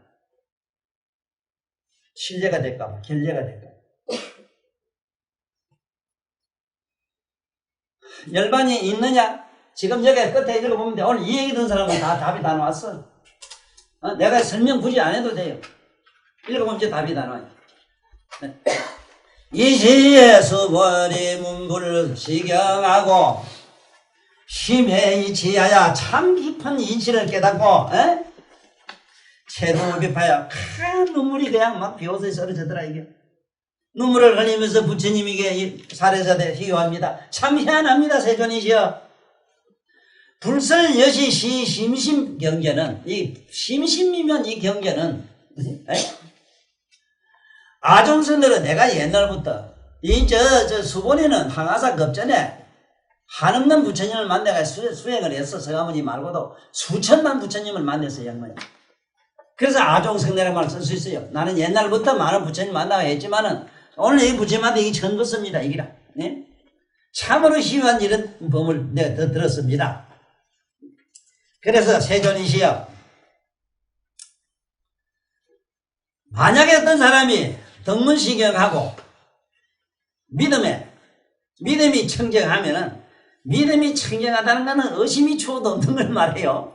신뢰가 될까봐 결례가 될까봐. 열반이 있느냐? 지금 여기 끝에 읽어보면 돼. 오늘 이 얘기 듣는 사람은 다 답이 다 나왔어. 내가 설명 굳이 안 해도 돼요. 읽어보면 이제 답이 다 나와요. 이시에 수벌이 문불을 시경하고 심해 이치하여 참 깊은 이치를 깨닫고 채로 비파야 눈물이 그냥 막 비오듯이 썰어지더라 이게. 눈물을 흘리면서 부처님에게 살해사대 희유합니다. 참 희한합니다. 세존이시여. 불설 여시 시 심심 경계는 이 심심이면 이 경계는 아종선들은 내가 옛날부터 저 수본에는 항아사 급전에 한없는 부처님을 만나가 수행을 했어. 서가모니 말고도 수천만 부처님을 만났어요. 양반이. 그래서 아종성내라는 말을 쓸 수 있어요. 나는 옛날부터 많은 부처님 만나가 했지만은 오늘 이 부처님한테 이게 처음 듣습니다. 이기라. 네? 참으로 희유한 이런 법을 내가 더 들었습니다. 그래서 세존이시여, 만약에 어떤 사람이 덕문시경하고 믿음이 청정하면은 믿음이 청정하다는 것은 의심이 추호도 없는 걸 말해요.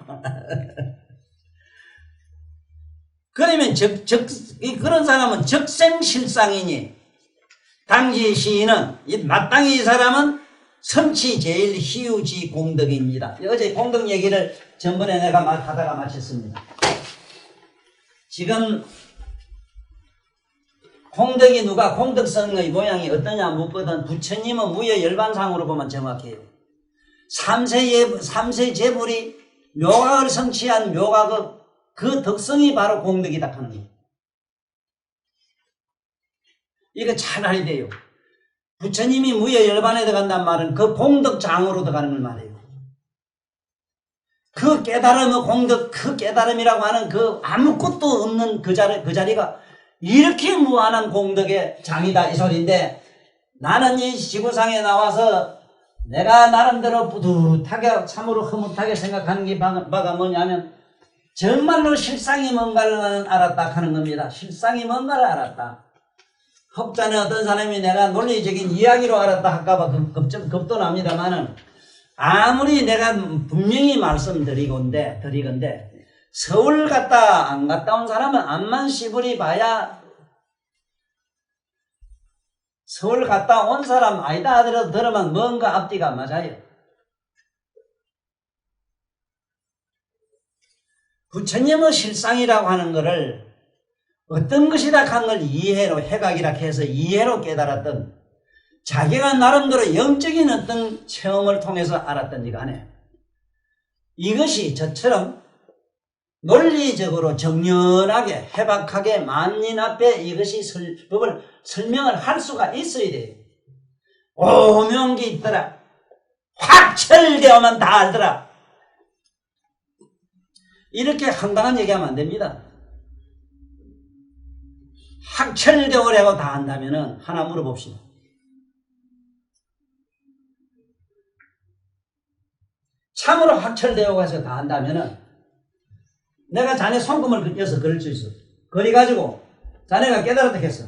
그러면 그런 사람은 적생실상이니 당시 시인은 마땅히 이 사람은 성취 제일 희유지 공덕입니다. 어제 공덕 얘기를 전번에 내가 하다가 마쳤습니다. 지금 공덕이 누가 공덕성의 모양이 어떠냐 묻거든 부처님은 무여 열반상으로 보면 정확해요. 삼세 제불이 묘각을 성취한 묘각의 그 덕성이 바로 공덕이다 하는 거예요. 이거 잘 알아야 돼요. 부처님이 무여 열반에 들어간다는 말은 그 공덕장으로 들어가는 걸 말해요. 그 깨달음의 공덕, 그 깨달음이라고 하는 그 아무것도 없는 그 자리가 이렇게 무한한 공덕의 장이다 이 소리인데, 나는 이 지구상에 나와서 내가 나름대로 뿌듯하게 참으로 흐뭇하게 생각하는 게 바가 뭐냐면 정말로 실상이 뭔가를 나는 알았다 하는 겁니다. 실상이 뭔가를 알았다. 혹자는 어떤 사람이 내가 논리적인 이야기로 알았다 할까봐 겁도 납니다만은, 아무리 내가 분명히 말씀드리건데 서울 갔다 안 갔다 온 사람은 암만 시부리 봐야 서울 갔다 온 사람 아니다 하더라도 들으면 뭔가 앞뒤가 맞아요. 부처님의 실상이라고 하는 것을 어떤 것이다 한 걸 이해로 해각이라 해서 이해로 깨달았던, 자기가 나름대로 영적인 어떤 체험을 통해서 알았던지 간에 이것이 저처럼 논리적으로 정연하게 해박하게 만인 앞에 이것이 법을 설명을 할 수가 있어야 돼요. 오명기 있더라. 확철되어만 다 알더라. 이렇게 황당한 얘기하면 안 됩니다. 확철되어라고 다 한다면은 하나 물어봅시다. 참으로 확철되어가 해서 다 한다면은 내가 자네 손금을 그려서 그릴 수 있어. 그려가지고 자네가 깨달았다 했어.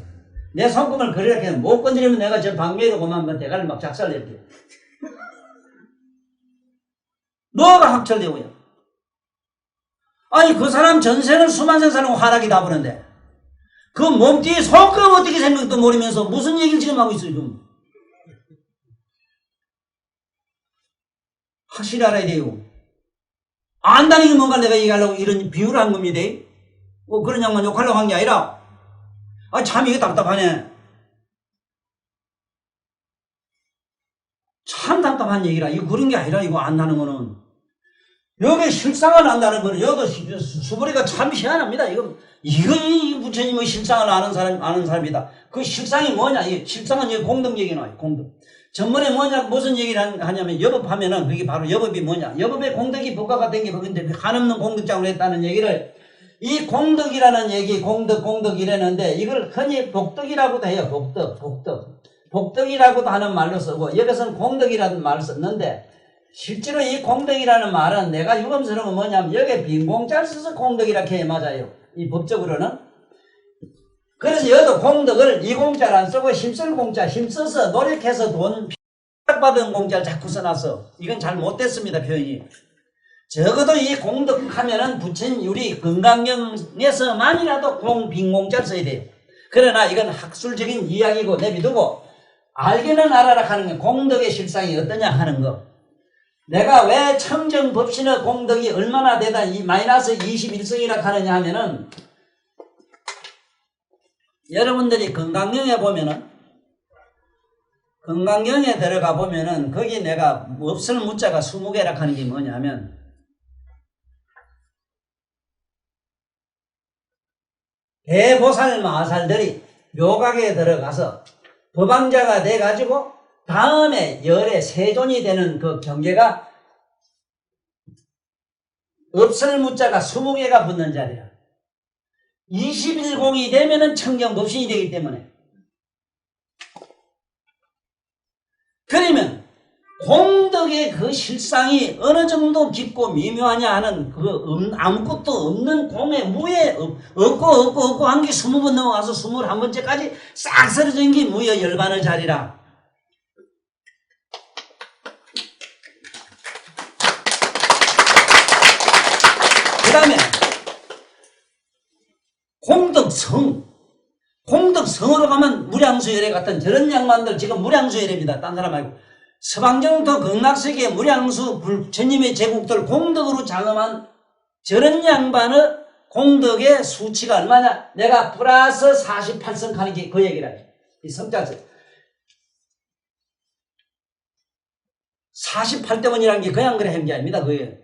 내 손금을 그리라 해서 못 건드리면 내가 저 방매로 그만 대가를 막 작살낼게. 뭐가 확철되어야? 아니 그 사람 전생을 수만생 살고 화락이 다 보는데 그 몸뚱이 손금 어떻게 생각도 모르면서 무슨 얘기를 지금 하고 있어요 지금. 확실히 알아야 돼요. 안다는 게 뭔가 내가 얘기하려고 이런 비유를 한 겁니다. 그런 양만 욕하려고 한 게 아니라, 참 이게 답답하네. 참 답답한 얘기라. 이거 그런 게 아니라 이거 안다는 거는. 여기 실상을 안다는 거는 여기 수보리가 참 희한합니다. 이거 이 부처님의 실상을 아는 사람이다. 그 실상이 뭐냐? 이 실상은 여기 공덕 얘기 나와요. 공덕. 전번에 무슨 얘기를 하냐면 여법하면은 그게 바로 여법이 뭐냐? 여법의 공덕이 복과가 된 게 그건데 한없는 공덕장으로 했다는 얘기를, 이 공덕이라는 얘기 공덕 이랬는데 이걸 흔히 복덕이라고도 해요. 복덕이라고도 하는 말로 쓰고 여기서는 공덕이라는 말을 썼는데, 실제로 이 공덕이라는 말은 내가 유감스러운 건 뭐냐면 여기에 빈 공자를 써서 공덕이라고 해야 맞아요. 이 법적으로는. 그래서 여도 공덕을 이 공자를 안 쓰고 힘쓸 공자, 힘써서 노력해서 돈 받은 공자를 자꾸 써놨어. 이건 잘 못됐습니다, 표현이. 적어도 이 공덕하면은 부처님 우리 건강경에서만이라도 빈 공자를 써야 돼요. 그러나 이건 학술적인 이야기고 내비두고 알기는 알아라 하는 게 공덕의 실상이 어떠냐 하는 거. 내가 왜 청정법신의 공덕이 얼마나 되다 이 마이너스 21성이라 하느냐 하면은, 여러분들이 건강경에 보면은, 건강경에 들어가 보면은 거기 내가 없을 무자가 20개라 하는 게 뭐냐면, 대보살 마살들이 묘각에 들어가서 법왕자가 돼가지고 다음에 열의 세존이 되는 그 경계가 없을 무자가 20개가 붙는 자리야. 21공이 되면은 청정법신이 되기 때문에. 그러면 공덕의 그 실상이 어느 정도 깊고 미묘하냐 하는 아무것도 없는 공의 무에 없고 한 게 20번 넘어가서 21번째까지 싹 쓰러진 게 무여 열반의 자리라. 그 다음에 공덕성으로 가면 무량수열애 같은 저런 양반들, 지금 무량수열애입니다. 딴 사람 말고. 서방정토 극락세계 무량수 부처님의 제국들 공덕으로 장엄한 저런 양반의 공덕의 수치가 얼마냐? 내가 플러스 48성 하는 게 그 얘기라. 이 성자서 48대문이라는 게 그냥 그래 한 게 아닙니다. 그게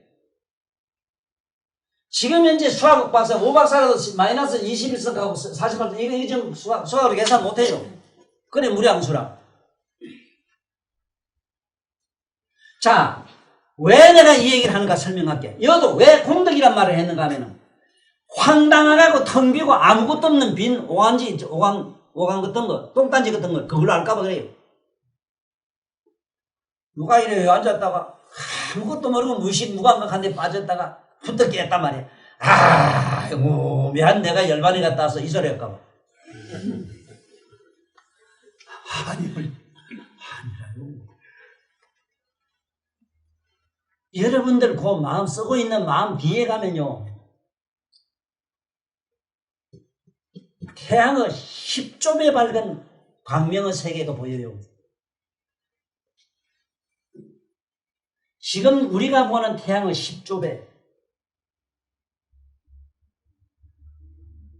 지금 현재 수학학 박사 5박사라도 마이너스 21성하고 48성 이거 좀 수학으로 계산 못해요. 그래 무량수라. 자, 왜 내가 이 얘기를 하는가 설명할게. 여도 왜 공덕이란 말을 했는가 하면은 황당하고 텅 비고 아무것도 없는 빈 오간지 오간 같은 거 똥단지 같은 거 그걸 알까봐 그래요. 누가 이래요 앉았다가 아무것도 모르고 무감각한데 빠졌다가 후딱 깼단 말이야. 아이고 미안 내가 열반에 갔다 와서 이 소리 할까봐. 아니라요. 여러분들 그 마음 쓰고 있는 마음 뒤에 가면요. 태양의 10조 밝은 광명의 세계가 보여요. 지금 우리가 보는 태양의 10조 배.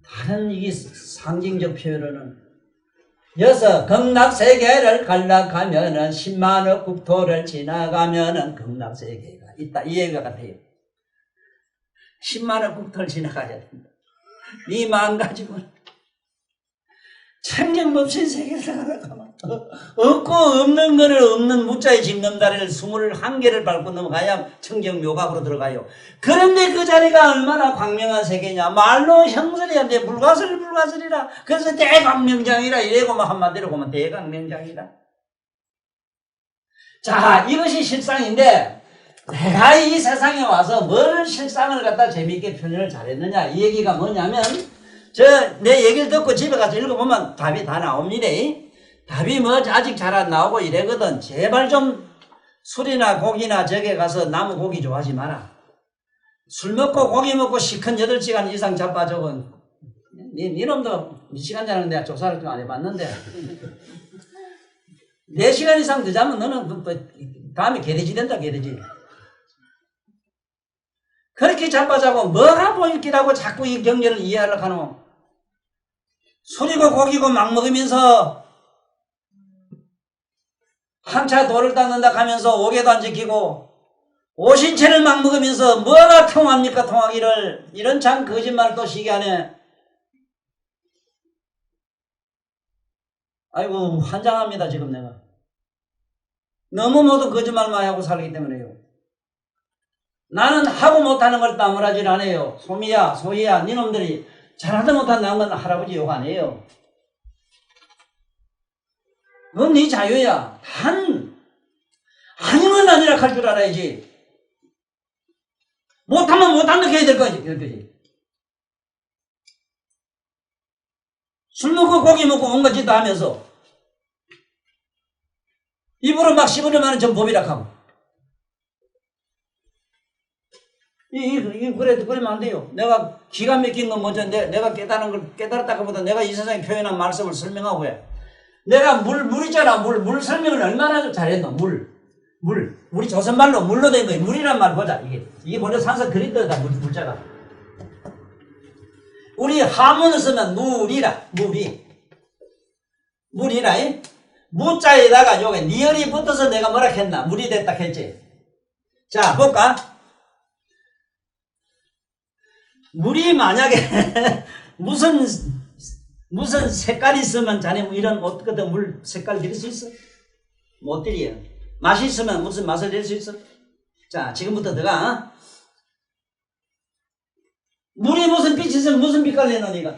다른 이게 상징적 표현으로는 여기서 극락세계를 갈락하면은 10만억 국토를 지나가면은 극락세계가 있다. 이 얘기가 같아요. 10만억 국토를 지나가야 된다. 이 마음 가지고는 청정법신 세계를 살아가면 없고 없는 거를 없는 무자의 집넘다리를 21개를 밟고 넘어가야 청정묘각으로 들어가요. 그런데 그 자리가 얼마나 광명한 세계냐. 말로 형설이 안 돼. 불가설이라. 그래서 대광명장이라 이래고 뭐 한마디로 보면 대광명장이라. 자, 이것이 실상인데 내가 이 세상에 와서 뭘 실상을 갖다 재미있게 표현을 잘했느냐. 이 얘기가 뭐냐면 내 얘기를 듣고 집에 가서 읽어보면 답이 다 나옵니다. 답이 뭐 아직 잘 안 나오고 이래거든. 제발 좀 술이나 고기나 저게 가서 나무 고기 좋아하지 마라. 술 먹고 고기 먹고 시큰 8시간 이상 자빠져건 니놈도 몇 시간 자는데 내가 조사를 좀 안 해봤는데 4시간 이상 더 자면 너는 다음에 개돼지 된다 개돼지. 그렇게 자빠자고 뭐가 보일기라고 자꾸 이 경계를 이해하려고 하노. 술이고 고기고 막 먹으면서 한차 돌을 닦는다 하면서 오개도 안 지키고 오신채를 막 먹으면서 뭐가 통합니까 통하기를. 이런 참 거짓말을 또 시게 하네. 아이고 환장합니다 지금 내가. 너무 모두 거짓말만 하고 살기 때문에요. 나는 하고 못하는 걸 따물하질 않아요. 소미야 소희야 니놈들이 잘하다 못한다는 건 할아버지 욕 안 해요. 그건 네 자유야. 아니면 아니라 할 줄 알아야지. 못하면 못한다 해야 될 거지. 술 먹고 고기 먹고 온갖 짓도 하면서 입으로 막 씹으려면 전 법이라 하고 그러면 안 돼요. 내가 기가 막힌 건 먼저 내가 깨달았다고 보다 내가 이 세상에 표현한 말씀을 설명하고 해. 내가 물 있잖아. 물 설명을 얼마나 잘했노. 우리 조선말로 물로 된 거예요. 물이란 말 보자. 이게 먼저 산스크리트다. 물자가. 우리 하문을 쓰면 물이라. 무자에다가 요게 니얼이 붙어서 내가 뭐라 했나. 물이 됐다 했지. 자, 볼까? 물이 만약에 무슨 색깔이 있으면 자네 이런 어떻게든 물 색깔 낼 수 있어? 못 들이야. 맛이 있으면 무슨 맛을 낼 수 있어? 자, 지금부터 너가 물이 무슨 빛이 있으면 무슨 빛깔 내노 니가?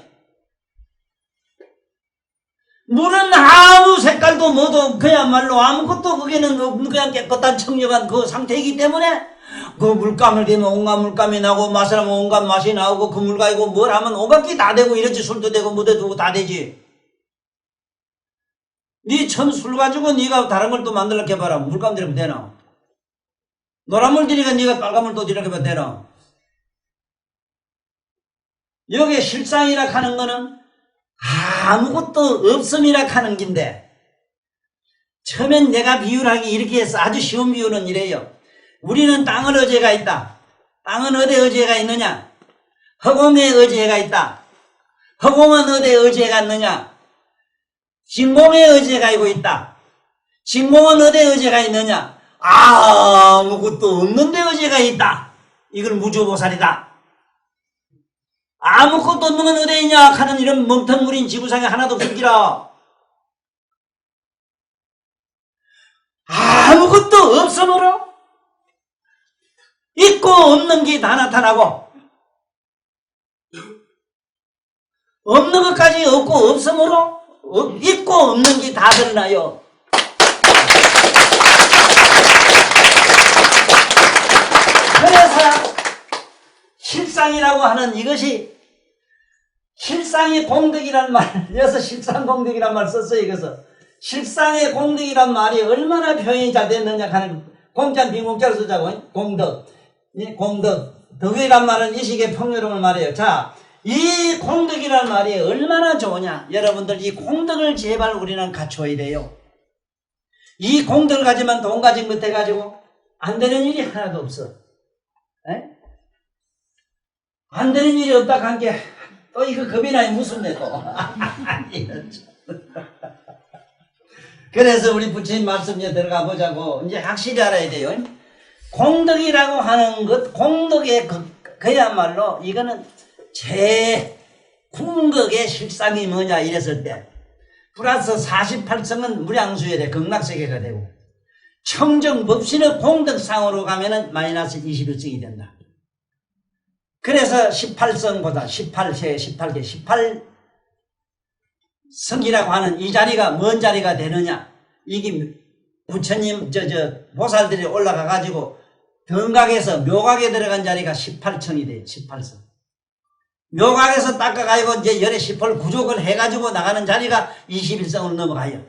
물은 아무 색깔도 뭐도 그야말로 아무것도 거기는 그냥 깨끗한 청력한 그 상태이기 때문에 그 물감을 대면 온갖 물감이 나고 맛을 하면 온갖 맛이 나오고 그 물 가지고 뭘 하면 온갖 게 다 되고 이러지. 술도 되고 무도 되고 다 되지. 니 천 술 가지고 니가 다른 걸 또 만들려고 해봐라. 물감 들이면 되나? 노란 물 들이가 니가 빨간 물 또 들이려고 해봐 되나? 여기에 실상이라 하는 거는 아무것도 없음이라 하는 긴데 처음엔 내가 비유하기 이렇게 해서 아주 쉬운 비유는 이래요. 우리는 땅은 어제가 있다. 땅은 어디 어제가 있느냐? 허공에 의지해가 있다. 허공은 어디에 의지해가 있느냐? 진공에 의지해가 있다. 진공은 어디에 의지해가 있느냐? 아무것도 없는 데 의지해가 있다. 이걸 무주보살이다. 아무것도 없는 건 어디에 있냐 하는 이런 멍텅구린 지구상에 하나도 없기라. 아무것도 없으므로 있고 없는 게 다 나타나고 없는 것까지 없고 없으므로 있고 없는 게 다 드러나요. 그래서 실상이라고 하는 이것이 실상의 공덕이란 말, 여기서 실상공덕이란 말 썼어요. 이것은 실상의 공덕이란 말이 얼마나 표현이 잘 됐느냐 하는 공짜는 빈공짜로 쓰자고. 공덕, 덕이란 말은 이 식의 평요로움을 말해요. 자, 이 공덕이란 말이 얼마나 좋으냐. 여러분들 이 공덕을 제발 우리는 갖춰야 돼요. 이 공덕을 가지면 돈 가진 것 해가지고 안 되는 일이 하나도 없어. 에? 안 되는 일이 없다 한 게 또 이거 겁이 나요. 무섭네 또. 그래서 우리 부처님 말씀에 들어가 보자고. 이제 확실히 알아야 돼요. 공덕이라고 하는 것, 공덕의 그야말로 이거는 제 궁극의 실상이 뭐냐 이랬을 때 플러스 48성은 무량수열의 극락세계가 되고 청정법신의 공덕상으로 가면은 마이너스 21성이 된다. 그래서 18성보다 18세, 18개, 18성이라고 하는 이 자리가 뭔 자리가 되느냐. 이게 부처님, 보살들이 올라가가지고 등각에서 묘각에 들어간 자리가 18층이 돼요. 18성. 묘각에서 닦아가지고 이제 열의 18 구족을 해가지고 나가는 자리가 21성으로 넘어가요.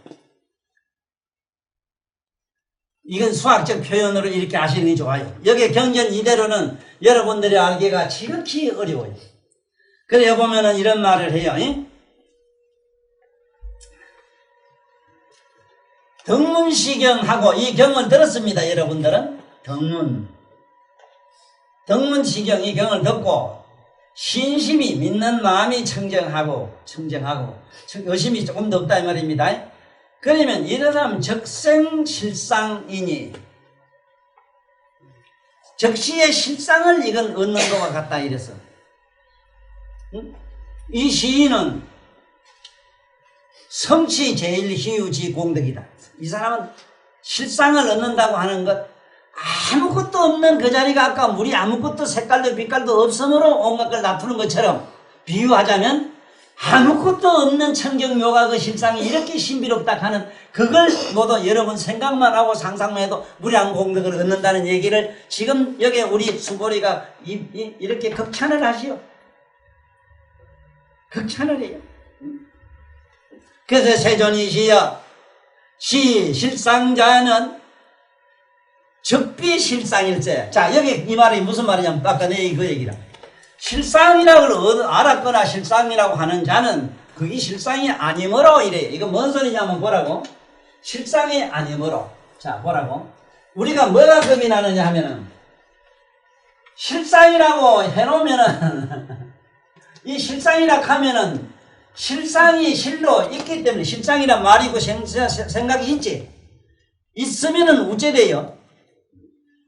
이건 수학적 표현으로 이렇게 아시는 게 좋아요. 여기 경전 이대로는 여러분들이 알기가 지극히 어려워요. 그래 보면은 이런 말을 해요. 덕문시경하고 이 경을 들었습니다. 여러분들은 덕문시경 이 경을 듣고 신심이 믿는 마음이 청정하고 의심이 조금 더 없다 이 말입니다. 그러면 이러면 적생실상이니 적시의 실상을 이건 얻는 것과 같다 이래서 이 시인은 성취 제일희유지 공덕이다. 이 사람은 실상을 얻는다고 하는 것 아무것도 없는 그 자리가 아까 물이 아무것도 색깔도 빛깔도 없으므로 온갖 걸 놔두는 것처럼 비유하자면 아무것도 없는 청정묘가 그 실상이 이렇게 신비롭다 하는 그걸 모두 여러분 생각만 하고 상상만 해도 무량공덕을 얻는다는 얘기를 지금 여기 우리 수보리가 이렇게 극찬을 하시오. 극찬을 해요. 그래서 세존이시여 실상자는 적비실상일세. 자, 여기 이 말이 무슨 말이냐면 아까 내 그 얘기라. 실상이라고 알았거나 실상이라고 하는 자는 그게 실상이 아니므로 이래. 이거 뭔 소리냐면 뭐라고? 실상이 아니므로. 자, 뭐라고? 우리가 뭐가 겁이 나느냐 하면은 실상이라고 해놓으면은 이 실상이라 하면은 실상이 실로 있기 때문에 실상이란 말이고 생각이 있지. 있으면은 우째돼요.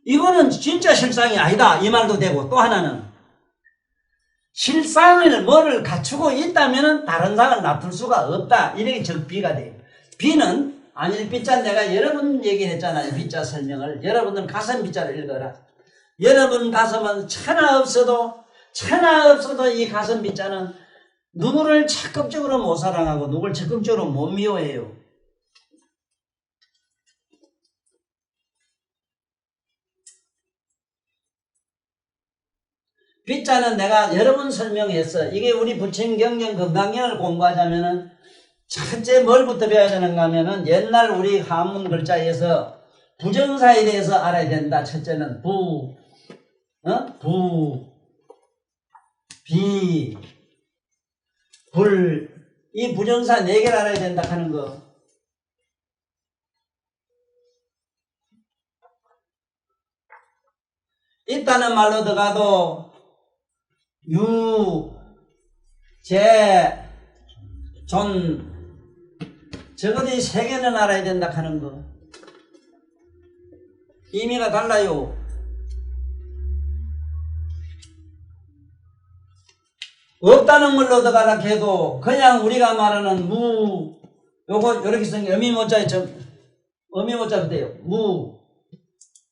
이거는 진짜 실상이 아니다 이 말도 되고 또 하나는 실상을 뭐를 갖추고 있다면은 다른 상을 놔둘 수가 없다. 이렇게 적비가 돼요. 비는 아닐 비자 내가 여러 번 얘기했잖아요. 비자 설명을. 여러분들 가슴 비자를 읽어라. 여러분 가슴은 천하 없어도 이 가슴 비자는 누구를 적극적으로 못 사랑하고 누구를 적극적으로 못 미워해요. 빗자는 내가 여러 번 설명했어. 이게 우리 부처님 경전 건강경을 공부하자면은 첫째 뭘부터 배워야 되는가 하면은 옛날 우리 한문 글자에서 부정사에 대해서 알아야 된다. 첫째는 비, 불, 이 부정사 4개를 알아야 된다 하는 거. 있다는 말로 들어가도 유, 제, 존, 적어도 이 세 개는 알아야 된다 하는 거. 의미가 달라요. 없다는 걸로 들어가라 해도 그냥 우리가 말하는 무, 요거 요렇게 쓴 게 어미모자에 어미모자 돼요. 무.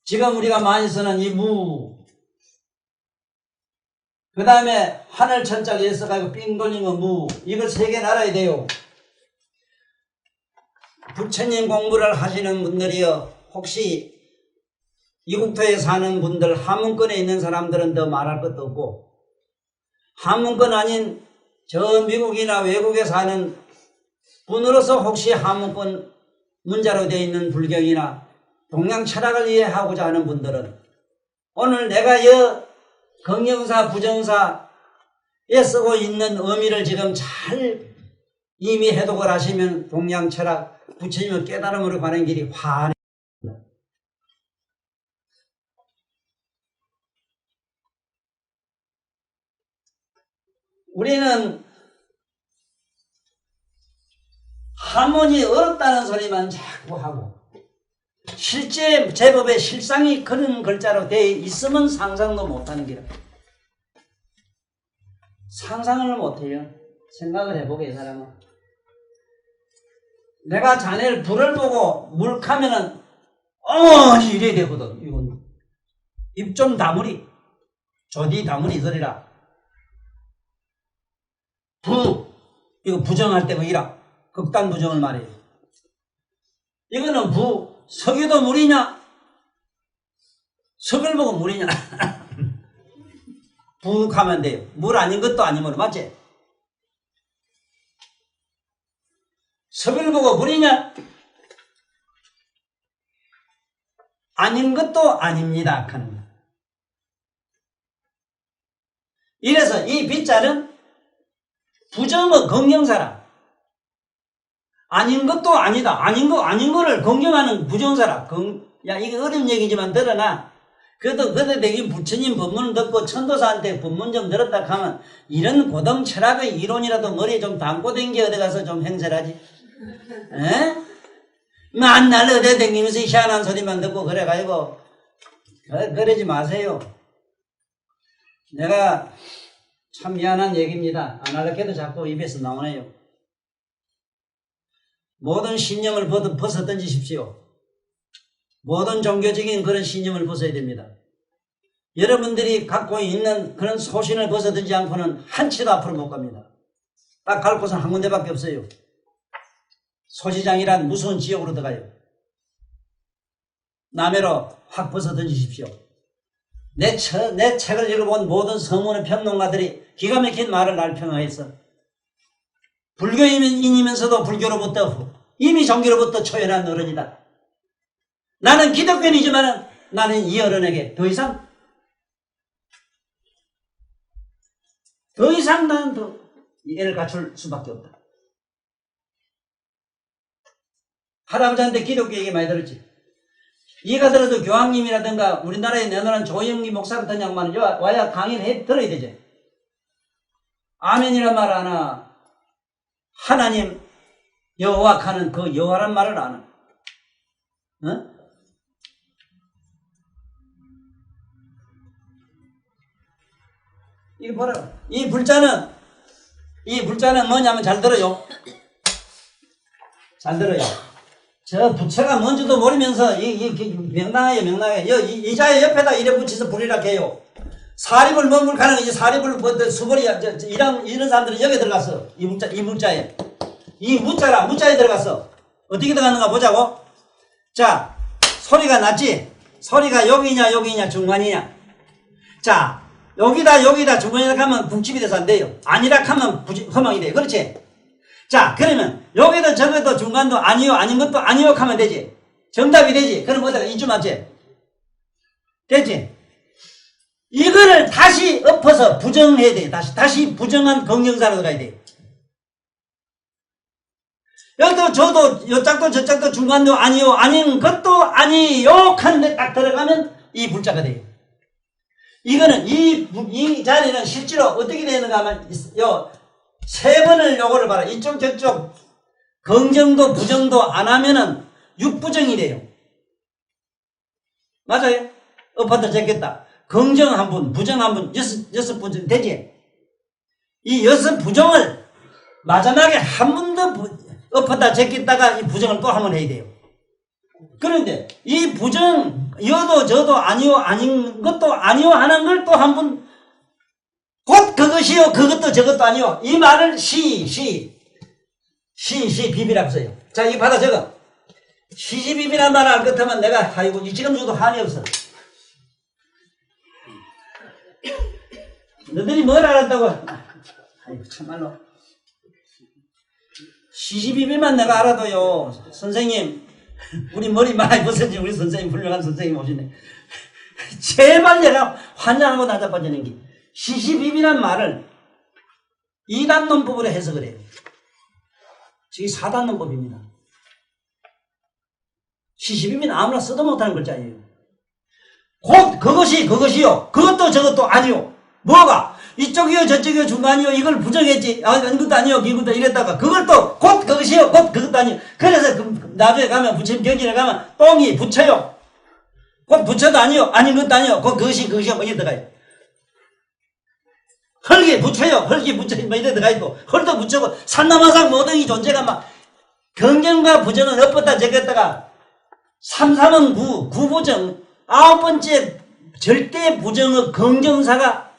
지금 우리가 많이 쓰는 이 무. 그 다음에 하늘 천자가 있어가지고 삥 돌리면 무. 이걸 세 개는 알아야 돼요. 부처님 공부를 하시는 분들이요, 혹시 이국토에 사는 분들, 한문권에 있는 사람들은 더 말할 것도 없고, 한문권 아닌 저 미국이나 외국에 사는 분으로서 혹시 한문권 문자로 되어 있는 불경이나 동양 철학을 이해하고자 하는 분들은 오늘 내가 이 긍정사, 부정사에 쓰고 있는 의미를 지금 잘 이미 해독을 하시면 동양 철학, 부처님의 깨달음으로 가는 길이 환해집니다. 우리는 한문이 어렵다는 소리만 자꾸 하고, 실제 제법의 실상이 그런 글자로 되어 있으면 상상도 못하는 길이야. 상상을 못해요. 생각을 해보게, 이 사람은. 내가 자네를 불을 보고 물카면은 어머니 이래야 되거든. 이건 입 좀 다물이, 조디 다물이 소리라. 이거 부정할 때 뭐이라 극단 부정을 말해요. 이거는 석유도 물이냐? 석을 보고 물이냐? 부하면 돼요. 물 아닌 것도 아니면 맞지? 석을 보고 물이냐? 아닌 것도 아닙니다. 하는 거야. 이래서 이 빗자는 부정의 긍정사라. 아닌 것도 아니다. 아닌 거를 긍정하는 부정사라. 야, 이게 어려운 얘기지만 들어나. 그래도 되긴 부처님 법문을 듣고 천도사한테 법문 좀 들었다 하면 이런 고등 철학의 이론이라도 머리에 좀 담고 댕겨 어디 가서 좀 행세하지. 에? 만날 어디 댕기면서 희한한 소리만 듣고 그래가지고 그러지 마세요. 내가 참 미안한 얘기입니다. 안 하려고 해도 자꾸 입에서 나오네요. 모든 신념을 벗어 던지십시오. 모든 종교적인 그런 신념을 벗어야 됩니다. 여러분들이 갖고 있는 그런 소신을 벗어던지 않고는 한치도 앞으로 못 갑니다. 딱 갈 곳은 한 군데밖에 없어요. 소시장이란 무서운 지역으로 들어가요. 남해로 확 벗어 던지십시오. 내 책을 읽어본 모든 서문의 평론가들이 기가 막힌 말을 날 평하였어. 불교인이면서도 불교로부터 이미 종교로부터 초연한 어른이다. 나는 기독교인이지만 나는 이 어른에게 더 이상 나는 더 애를 갖출 수밖에 없다. 할아버지한테 기독교 얘기 많이 들었지. 이해가 들어도 교황님이라든가 우리나라에 내놓은 조영기 목사 같은 양반은 와야 강의를 들어야 되지. 아멘이란 말 하나, 하나님 여호와 하는 그 여호와란 말을 아나. 어? 이거 보라. 이 불자는 뭐냐면 잘 들어요. 잘 들어요. 저 부처가 뭔지도 모르면서 명랑해요. 이 자의 옆에다 이래 붙여서 불이라 해요. 사립을 머물 가는 거지. 사립을 수벌이 이런 사람들은 여기 들어갔어. 이 문자에. 이 문자에 들어갔어. 어떻게 들어갔는가 보자고. 자, 소리가 났지? 소리가 여기냐 중간이냐. 자, 여기다 중간이라 하면 분집이 돼서 안 돼요. 아니라 하면 허망이 돼요. 그렇지? 자, 그러면 여기도 저기도 중간도 아니요 아닌 것도 아니요 하면 되지. 정답이 되지. 그럼 어디가 이쯤 맞지? 됐지? 이거를 다시 엎어서 부정해야 돼. 다시 부정한 긍정사로 들어가야 돼. 여기도 저도 요짝도 저짝도 중간도 아니요 아닌 것도 아니요 하는데 딱 들어가면 이 불자가 돼요. 이거는 이 자리는 실제로 어떻게 되는가 하면 세 번을 요거를 봐라. 이쪽 저쪽 긍정도 부정도 안 하면은 육부정이 돼요. 맞아요? 엎었다 졌겠다. 긍정 한 분, 부정 한 분, 여섯 부정 되지? 이 여섯 부정을 마지막에 한 번 더 엎었다 졌겠다가 이 부정을 또 한 번 해야 돼요. 그런데 이 부정, 여도 저도 아니요, 아닌 것도 아니요 하는 걸 또 한 번, 곧 그것이요, 그것도 저것도 아니요. 이 말을 비비라고 써요. 자, 이거 받아 적어. 시시비비란 말을 알 것 같으면 내가, 아이고, 지금 줘도 한이 없어. 너들이 뭘 알았다고? 아이고, 참말로. 시시비비만 내가 알아도요, 선생님, 우리 머리 많이 벗어진 우리 선생님, 훌륭한 선생님 오시네. 제발 내가 환장하고 나자빠지는 게, 시시비비란 말을 2단 논법으로 해석을 해요. 지금 4단 논법입니다. 시시비비는 아무나 써도 못하는 글자예요. 곧 그것이요. 그것도 저것도 아니요. 뭐가? 이쪽이요 저쪽이요 중간이요. 이걸 부정했지. 이것도 아니요 이것도 이랬다가 그걸 또 곧 그것이요. 곧 그것도 아니요. 그래서 나중에 가면 부처님 경전에 가면 똥이 부처요. 곧 부처도 아니요. 아닌 것도 아니요. 곧 그것이요. 뭐 이래 들어가요. 헐기 부처요. 헐기 부처 뭐 이래 들어가 있고 헐도 부처고 산나마상 모든 이 존재가 막 긍정과 부정은 엎었다 제꼈다가 3, 9 부정 9번째 절대 부정의 긍정사가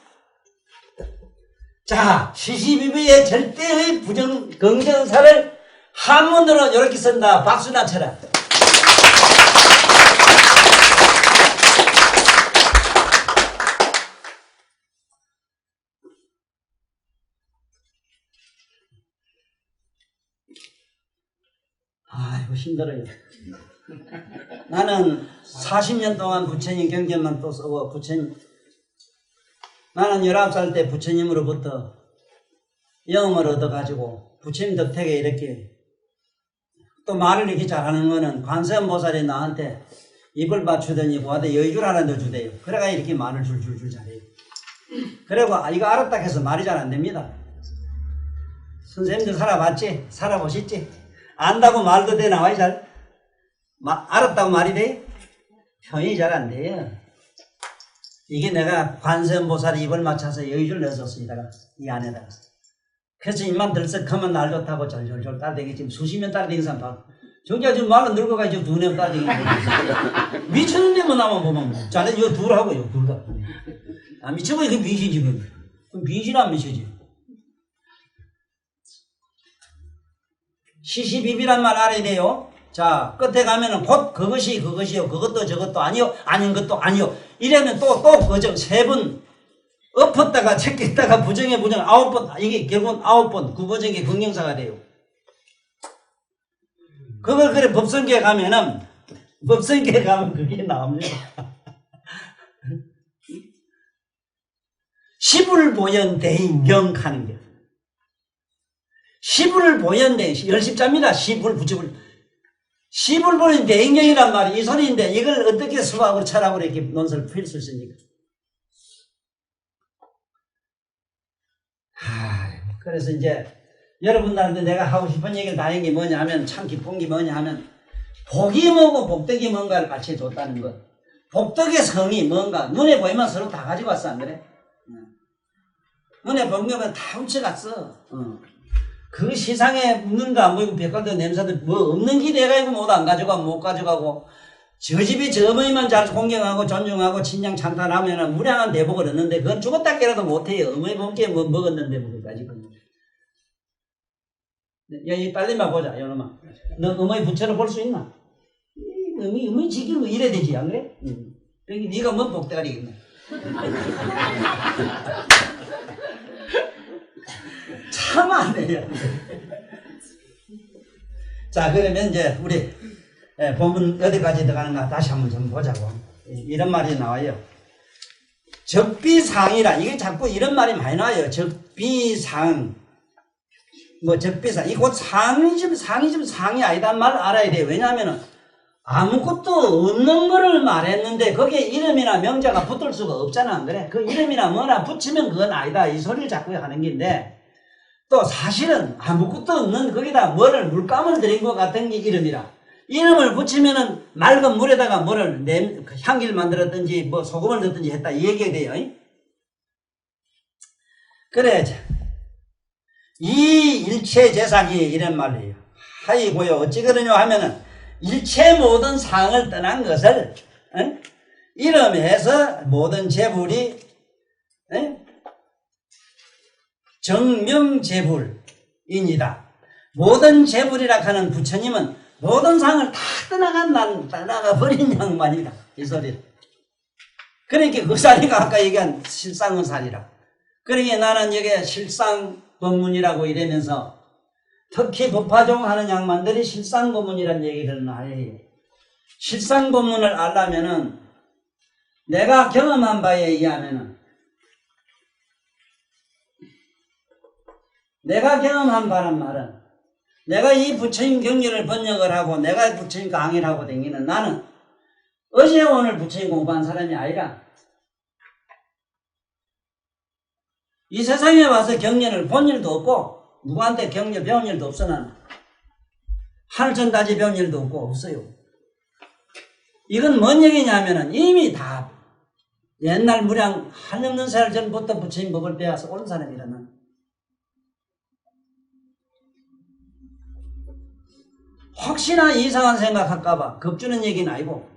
자 시시비비의 절대의 부정 긍정사를 한문으로 이렇게 쓴다. 박수나 쳐라. 아이고 힘들어요. 나는 40년 동안 부처님 경전만 또 쓰고 나는 19살 때 부처님으로부터 영을 얻어가지고 부처님 덕택에 이렇게 또 말을 이렇게 잘하는 거는 관세음보살이 나한테 입을 맞추더니 뭐하대 여의줄 하나 더 주대요. 그래가 이렇게 말을 줄줄줄 잘해요. 그리고 이거 알았다 해서 말이 잘 안 됩니다. 선생님들 살아봤지? 살아보셨지? 안다고 말도 돼 나와요 잘? 알았다고 말이 돼? 표현이 잘 안 돼요. 이게 내가 관세음보살이 입을 맞춰서 여의줄 넣었습니다. 이 안에다가. 그래서 입만 들썩하면 날 좋다고 절절절 따르댕기 지금 수십 년 따르댕기 사람 봐. 저기가 지금 말로 늙어가지고 두 년 따르댕기 미쳤는데만 나만 보면 뭐. 자네 이거 둘 하고요. 둘 다. 아 미쳐보니 그 미시지 그럼 미시는 안 미시지. 시시비비란 말 알아야 돼요. 자, 끝에 가면은 곧 그것이요. 그것도 저것도 아니요. 아닌 것도 아니요. 이러면 또 부정 세 번 엎었다가 제꼈다가 부정에 부정 9번. 이게 결국은 9번 구부정의 긍정사가 돼요. 그걸 그래 법성계에 가면 그게 나옵니다. 시불보연대인경하는 게. 시불보연대 열십자입니다. 시불보연대인경이란 말이 이 소리인데 이걸 어떻게 수학으로 철학으로 이렇게 논설을 풀 수 있습니까? 그래서 이제 여러분들한테 내가 하고 싶은 얘기를 다 한 게 뭐냐 하면 참 기쁜 게 뭐냐 하면 복이 뭐고 복덕이 뭔가를 같이 해줬다는 것. 복덕의 성이 뭔가 눈에 보이면 서로 다 가지고 왔어 안 그래? 눈에 보이면 다 훔쳐갔어. 그 시상에 없는 거 안 보이고 백화점 냄새도 뭐 없는 기대가 못 안 가져가고 못 가져가고 저 집이 저 어머니만 잘 공경하고 존중하고 친양 찬탄하면은 무량한 대복을 얻는데 그건 죽었다 깨라도 못해요. 어머니 본게 뭐 먹었는데 뭐까지. 여기 빨리만 보자 요놈아. 너 어머니 부처를 볼 수 있나? 어머니 지금 뭐 이래야 되지 안 그래? 여기 네가 뭔 복대가리겠네. 참 안 돼요. 자 그러면 이제 우리 본문 어디까지 들어가는가 다시 한번 좀 보자고. 이런 말이 나와요. 적비상이라 이게 자꾸 이런 말이 많이 나와요. 적비상 적비상 이 곧 상이 아니단 말을 알아야 돼요. 왜냐하면은 아무것도 없는 거를 말했는데 거기에 이름이나 명자가 붙을 수가 없잖아. 안 그래? 그 이름이나 뭐나 붙이면 그건 아니다. 이 소리를 자꾸 하는 건데 또 사실은 아무것도 없는 거기다 뭐를 물감을 들인 것 같은 게 이름이라. 이름을 붙이면은 맑은 물에다가 뭐를 향기를 만들었든지 뭐 소금을 넣든지 했다. 이 얘기가 돼요. 그래. 이 일체 제사기 이런 말이에요. 하이고요. 어찌 그러냐 하면은 일체 모든 상을 떠난 것을 이름에서 모든 재불이 정명재불입니다. 모든 재불이라 하는 부처님은 모든 상을 다 떠나가 버린 양반이다. 이 소리를. 그러니까 그 자리가 아까 얘기한 실상의살이라. 그러니까 나는 여기에 실상법문이라고 이러면서 특히 법화종 하는 양반들이 실상법문이라는 얘기를 해요. 실상법문을 알려면은 내가 경험한 바에 의하면은 내가 경험한 바란 말은 내가 이 부처님 경전을 번역을 하고 내가 부처님 강의를 하고 다니는 나는 어제 오늘 부처님 공부한 사람이 아니라 이 세상에 와서 경전을 본 일도 없고 누구한테 경전 배운 일도 없어. 나는 하늘천다지 배운 일도 없어요. 이건 뭔 얘기냐면은 이미 다 옛날 무량 한없는 세월 전부터 부처님 법을 배워서 온 사람이라는. 혹시나 이상한 생각할까봐 겁주는 얘기는 아니고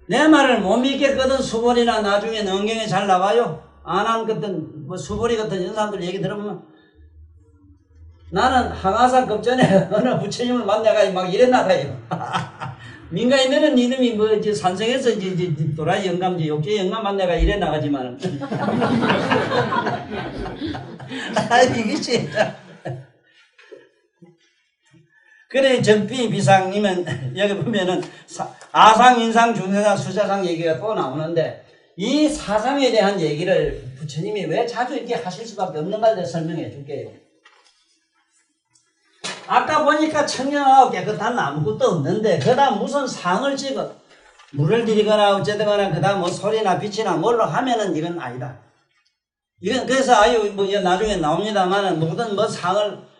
내 말을 못 믿겠거든. 수벌이나 나중에 능경에 잘 나와요. 안한 것든 뭐 수벌이 같은 이런 사람들 얘기 들어보면 나는 항아사 급전에 어느 부처님을 만나가 막 이래 나가요. 민간인들은 이놈이 뭐 이제 산성에서 이제 도라이 영감지 욕제 영감 만나가 이래 나가지만 이게 진짜. 그래 전비 비상이면 여기 보면은 아상, 인상, 중세상, 수자상 얘기가 또 나오는데 이 사상에 대한 얘기를 부처님이 왜 자주 이렇게 하실 수밖에 없는가를 설명해 줄게요. 아까 보니까 청량하고 깨끗한 아무것도 없는데 그다음 무슨 상을 찍어 물을 들이거나 어쨌거나 그다음 뭐 소리나 빛이나 뭘로 하면은 이건 아니다. 이건 그래서 아유 뭐 나중에 나옵니다만은 모든 뭐 상을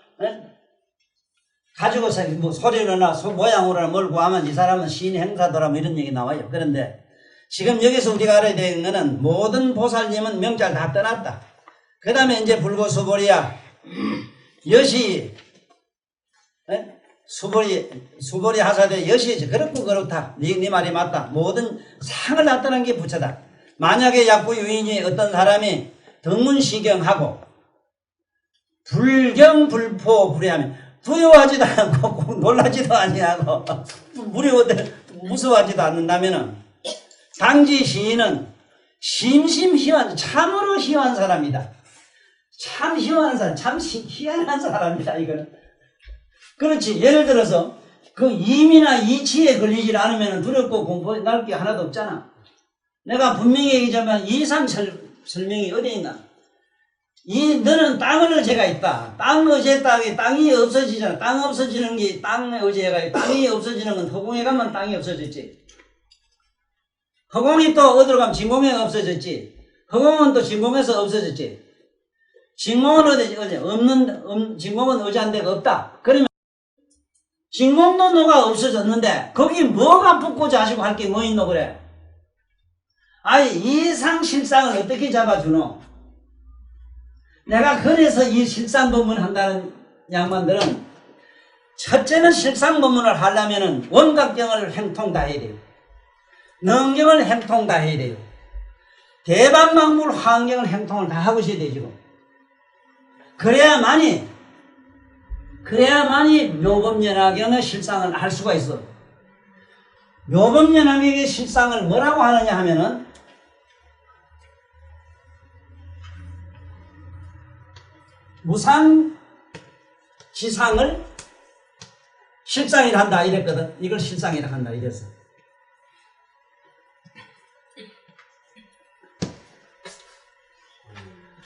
가지고서 뭐 소리로나 모양으로나 뭘 구하면 이 사람은 시인 행사더라 뭐 이런 얘기 나와요. 그런데 지금 여기서 우리가 알아야 되는 거는 모든 보살님은 명자를 다 떠났다. 그 다음에 이제 불고수보리야 여시 수보리 하사대 여시 그렇고 그렇다. 네 말이 맞다. 모든 상을 다 떠난 게 부처다. 만약에 약부 유인이 어떤 사람이 등문시경하고 불경불포 불이하면 두려워하지도 않고 놀라지도 아니하고 무서워하지도 않는다면은 당지 시인은 심심희한 참으로 희한 사람이다. 참 희한한 사람, 참 희한한 사람이다. 이거는 그렇지. 예를 들어서 그 임이나 이치에 걸리지 않으면 두렵고 공포할 게 하나도 없잖아. 내가 분명히 얘기하자면 이상 설명이 어디 있나? 너는 땅을 의제가 있다. 땅 의제 땅이 없어지잖아. 땅 없어지는 게 땅의 의제가 있고 땅이 없어지는 건 허공에 가면 땅이 없어졌지. 허공이 또 어디로 가면 진공에 없어졌지. 허공은 또 진공에서 없어졌지. 진공은 어디 진공은 의지한 데가 없다. 그러면 진공도 너가 없어졌는데 거기 뭐가 붙고자 하시고 할 게 뭐 있노 그래? 아니 이상 실상을 어떻게 잡아주노? 내가 그래서 이 실상법문 한다는 양반들은 첫째는 실상법문을 하려면은 원각경을 행통 다 해야 돼요. 능경을 행통 다 해야 돼요. 대방망물 화경을 행통을 다 하고 있어야 돼요 지금. 그래야만이 묘법연화경의 실상을 알 수가 있어. 묘법연화경의 실상을 뭐라고 하느냐 하면은 무상 지상을 실상이라 한다 이랬거든. 이걸 실상이라 한다 이랬어.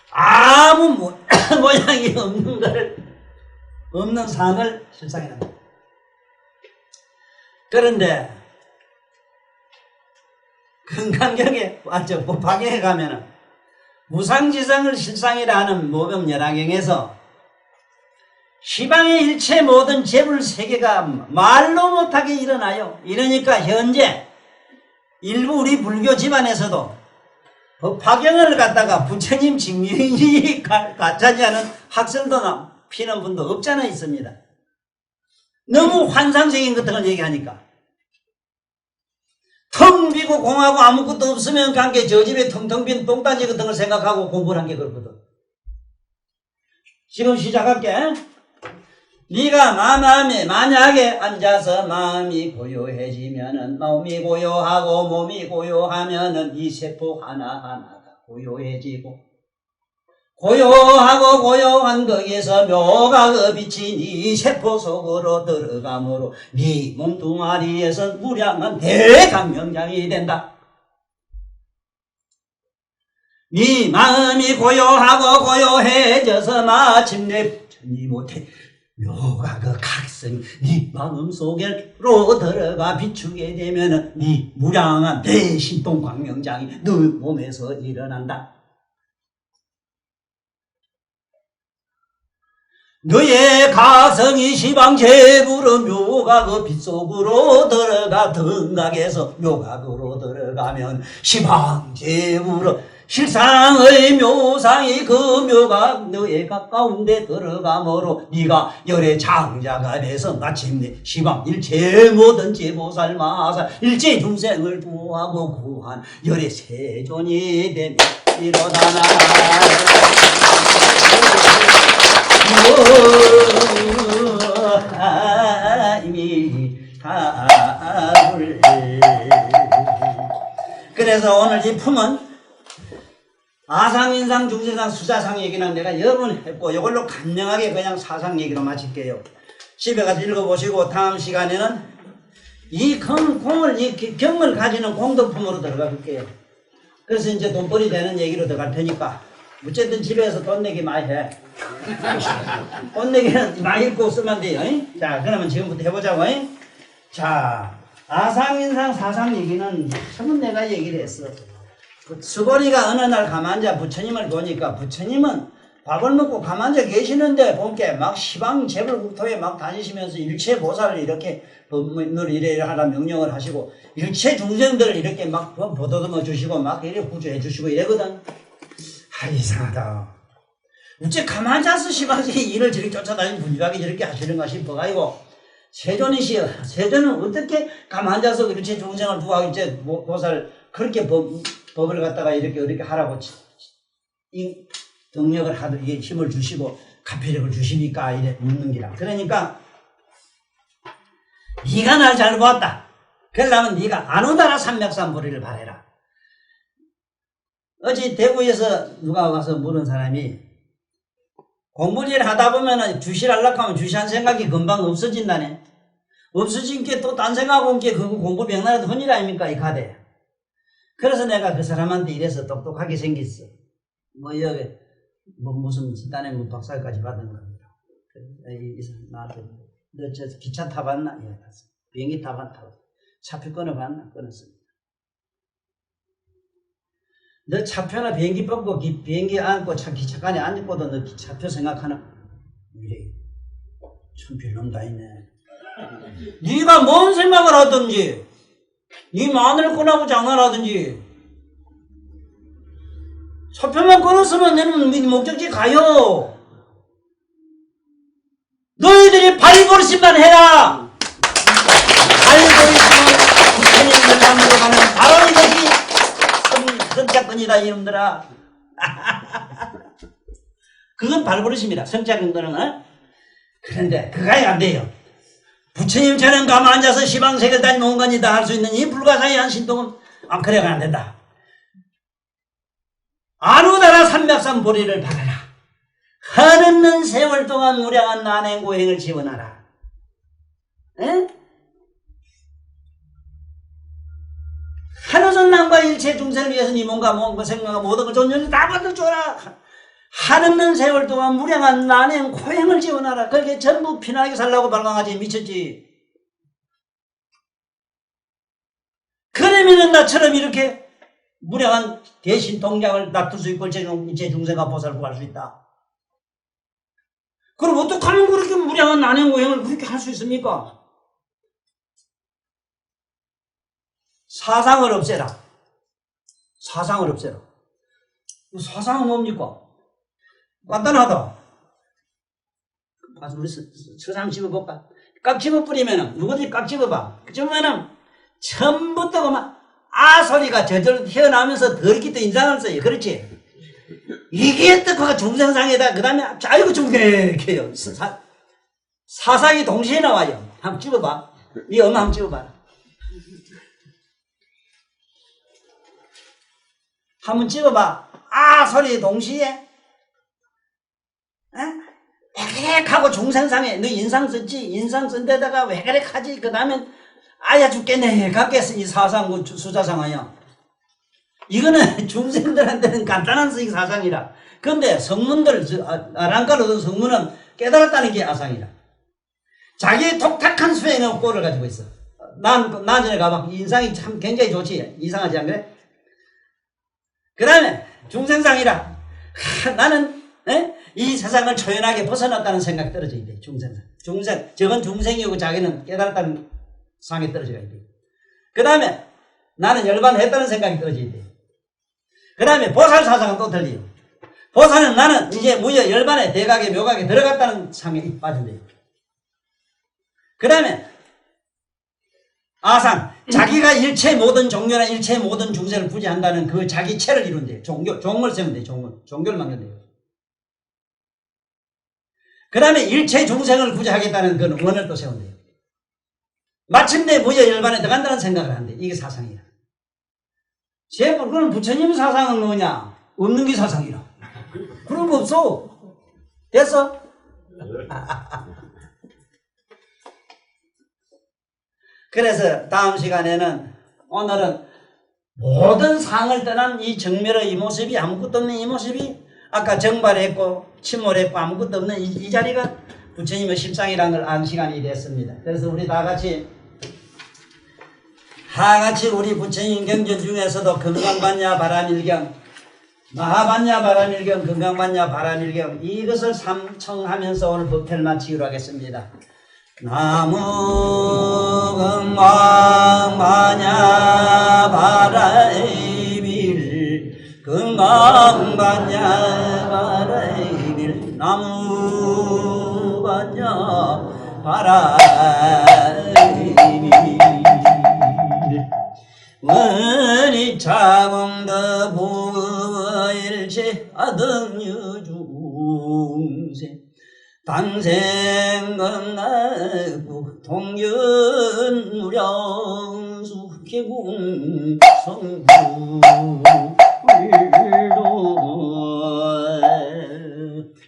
아무 모양이 없는 상을 실상이라 한다. 그런데 금강경에 법화경에 가면은 무상지상을 실상이라 하는 모범열화경에서 시방의 일체 모든 재물 세계가 말로 못하게 일어나요. 이러니까 현재 일부 우리 불교 집안에서도 법화경을 갖다가 부처님 징명이 가짜지않은 학설도 피는 분도 없잖아 있습니다. 너무 환상적인 것들을 얘기하니까. 텅 비고 공하고 아무것도 없으면 관계 저 집에 텅텅 빈 똥단지 같은 걸 생각하고 공부를 한 게 그렇거든. 지금 시작할게. 네가 마음에 만약에 앉아서 마음이 고요해지면은 마음이 고요하고 몸이 고요하면은 이 세포 하나하나가 고요해지고 고요하고 고요한 거기에서 묘가 빛이 네 세포 속으로 들어가므로 네 몸뚱아리에서 무량한 대강명장이 된다. 네 마음이 고요하고 고요해져서 마침내 천지 못해 묘가 그 각성 네 마음속으로 들어가 비추게 되면은 네 무량한 대신동광명장이 너 몸에서 일어난다. 너의 가성이 시방제부로 묘가 그 빛속으로 들어가 등각에서 묘각으로 들어가면 시방제부로 실상의 묘상이 그 묘각 너의 가까운데 들어가므로 네가 열의 장자가 돼서 마침내 시방 일체 모든 제보살 마살 일체 중생을 구하고 구한 열의 세존이 되며 이로다나 그래서 오늘 이 품은 아상인상 중세상 수자상 얘기는 내가 여러 번 했고 이걸로 간명하게 그냥 사상 얘기로 마칠게요. 집에 가서 읽어보시고 다음 시간에는 이 공을 이 경을 가지는 공덕품으로 들어가 볼게요. 그래서 이제 돈벌이 되는 얘기로 들어갈 테니까 어쨌든 집에서 돈 내기 많이 해. 돈 내기는 많이 읽고 쓰면 돼요. 자, 그러면 지금부터 해보자고. 자, 아상인상 사상 얘기는 처음 내가 얘기를 했어. 수고리가 어느 날 가만앉아 부처님을 보니까 부처님은 밥을 먹고 가만앉아 계시는데 본게 막 시방 재벌국토에 막 다니시면서 일체 보살을 이렇게 법문을 이래 하라 명령을 하시고 일체 중생들을 이렇게 막 보도듬어 주시고 막 이렇게 구조해 주시고 이래거든. 아, 이상하다. 어째 가만히 앉아서 시방지 일을 저렇게 쫓아다니는 분주하게 저렇게 하시는가 싶어가지고 세존이시여, 세존은 어떻게 가만히 앉아서 일체 중생을 두하고 이제 보살 그렇게 법을 갖다가 이렇게 하라고 이 능력을 하도 이게 힘을 주시고 가피력을 주십니까? 이래 묻는 기라. 그러니까 네가 날 잘 보았다. 그러려면 네가 아누다라 삼맥삼보리를 바래라. 어제 대구에서 누가 와서 물은 사람이 공부를 하다 보면은 주시하려고 하면 주시한 생각이 금방 없어진다네. 없어진 게 또 딴 생각 온 게 그거 공부 병나라도 흔일 아닙니까? 이 가대. 그래서 내가 그 사람한테 이래서 똑똑하게 생겼어. 여기 무슨 딴에 박사까지 받은 겁니다. 이 사람 나한테 너 저 기차 타봤나? 예, 탔어. 비행기 타봤나? 차표 끊어봤나? 끊었습니다. 너 차표나 비행기 뽑고 비행기 안고 기차칸에 앉고도 너 차표 생각하나? 이래. 참 별놈 다 있네. 네가 뭔 생각을 하든지 네 마늘 꺼내고 장난하든지 차표만 끊었으면 너는 네 목적지 가요. 너희들이 발버릇만 해라. 발버릇만 부처님들 만으로 가는 바로 이것이 성작근이다 이놈들아. 그건 발버릇입니다. 성작은 거는. 그런데 그거야 안 돼요. 부처님처럼 가만 앉아서 시방세계를 다니는 온건이다 할 수 있는 이 불가사의한 신동은 그래가 안 된다. 아누다라 삼맥삼보리를 바라라. 한없는 세월 동안 무량한 난행고행을 지원하라. 에? 한우선 남과 일체 중생을 위해서 네 몸과 몸과 생명과 모든 걸 존재를 다 받아줘라. 한없는 세월 동안 무량한 난행 고행을 지원하라. 그게 전부 피나게 살라고 발광하지 미쳤지. 그러면은 나처럼 이렇게 무량한 대신 동량을 놔둘 수 있고 제 중생과 보살을 구할 수 있다. 그럼 어떻게 하면 그렇게 무량한 난행고행을 그렇게 할 수 있습니까? 사상을 없애라. 사상을 없애라. 사상은 뭡니까? 간단하다. 가서 우리 서상 집어볼까? 깍 집어뿌리면은, 누구든지 깍 집어봐. 그러면은, 처음부터 그만, 소리가 저절로 튀어나오면서 더럽게 또 인상을 써요. 그렇지? 이게 뜻하가 중생상에다, 그 다음에, 아이고, 중생, 이렇게 해요. 사상이 동시에 나와요. 한번 집어봐. 네 엄마 한번 집어봐라. 한번 집어봐. 소리 동시에. 왜그렉하고 중생상에 너 인상 썼지? 인상 쓴 데다가 왜그렉하지? 그 다음에 아야 죽겠네. 갖겠어. 이 사상 수자상하야. 이거는 중생들한테는 간단한 사상이라. 근데 성문들, 아랑가로 얻은 성문은 깨달았다는 게 아상이라. 자기의 독특한 수행의 꼴을 가지고 있어. 난 전에 가봐. 인상이 참 굉장히 좋지. 이상하지 않 그래? 그 다음에 중생상이라. 나는 이 세상을 초연하게 벗어났다는 생각이 떨어져야 돼. 중생. 저건 중생이고 자기는 깨달았다는 상에 떨어져야 돼. 그 다음에 나는 열반했다는 생각이 떨어져야 돼. 그 다음에 보살 사상은 또 틀려요. 보살은 나는 이제 무여 열반에 대각에 묘각에 들어갔다는 상에 빠진대요. 그 다음에 아상. 자기가 일체 모든 종교나 일체 모든 중생을 구제한다는 그 자기 체를 이룬대요. 종을 세면 돼요. 종교를 만든대요. 그 다음에 일체 중생을 구제하겠다는 그 원을 또 세운대요. 마침내 무여 열반에 들어간다는 생각을 한대. 이게 사상이야. 제발 그럼 부처님 사상은 뭐냐? 없는 게 사상이라. 그런 거 없어. 됐어? 그래서 다음 시간에는 오늘은 모든 상을 떠난 이 정멸의 이 모습이 아무것도 없는 이 모습이 아까 정발했고 침몰했고 아무것도 없는 이 자리가 부처님의 십상이라는 걸 안 시간이 됐습니다. 그래서 우리 다 같이 우리 부처님 경전 중에서도 건강반야 바람일경, 마하반야 바람일경, 건강반야 바람일경 이것을 삼청하면서 오늘 법회를 마치기로 하겠습니다. 나무 건강반야 바람일 건강반야 바람일 나무 반야 바람일 원이 자공더 부일체 아등유중생 단생건나구 동연무량수 개궁 성부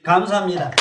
감사합니다.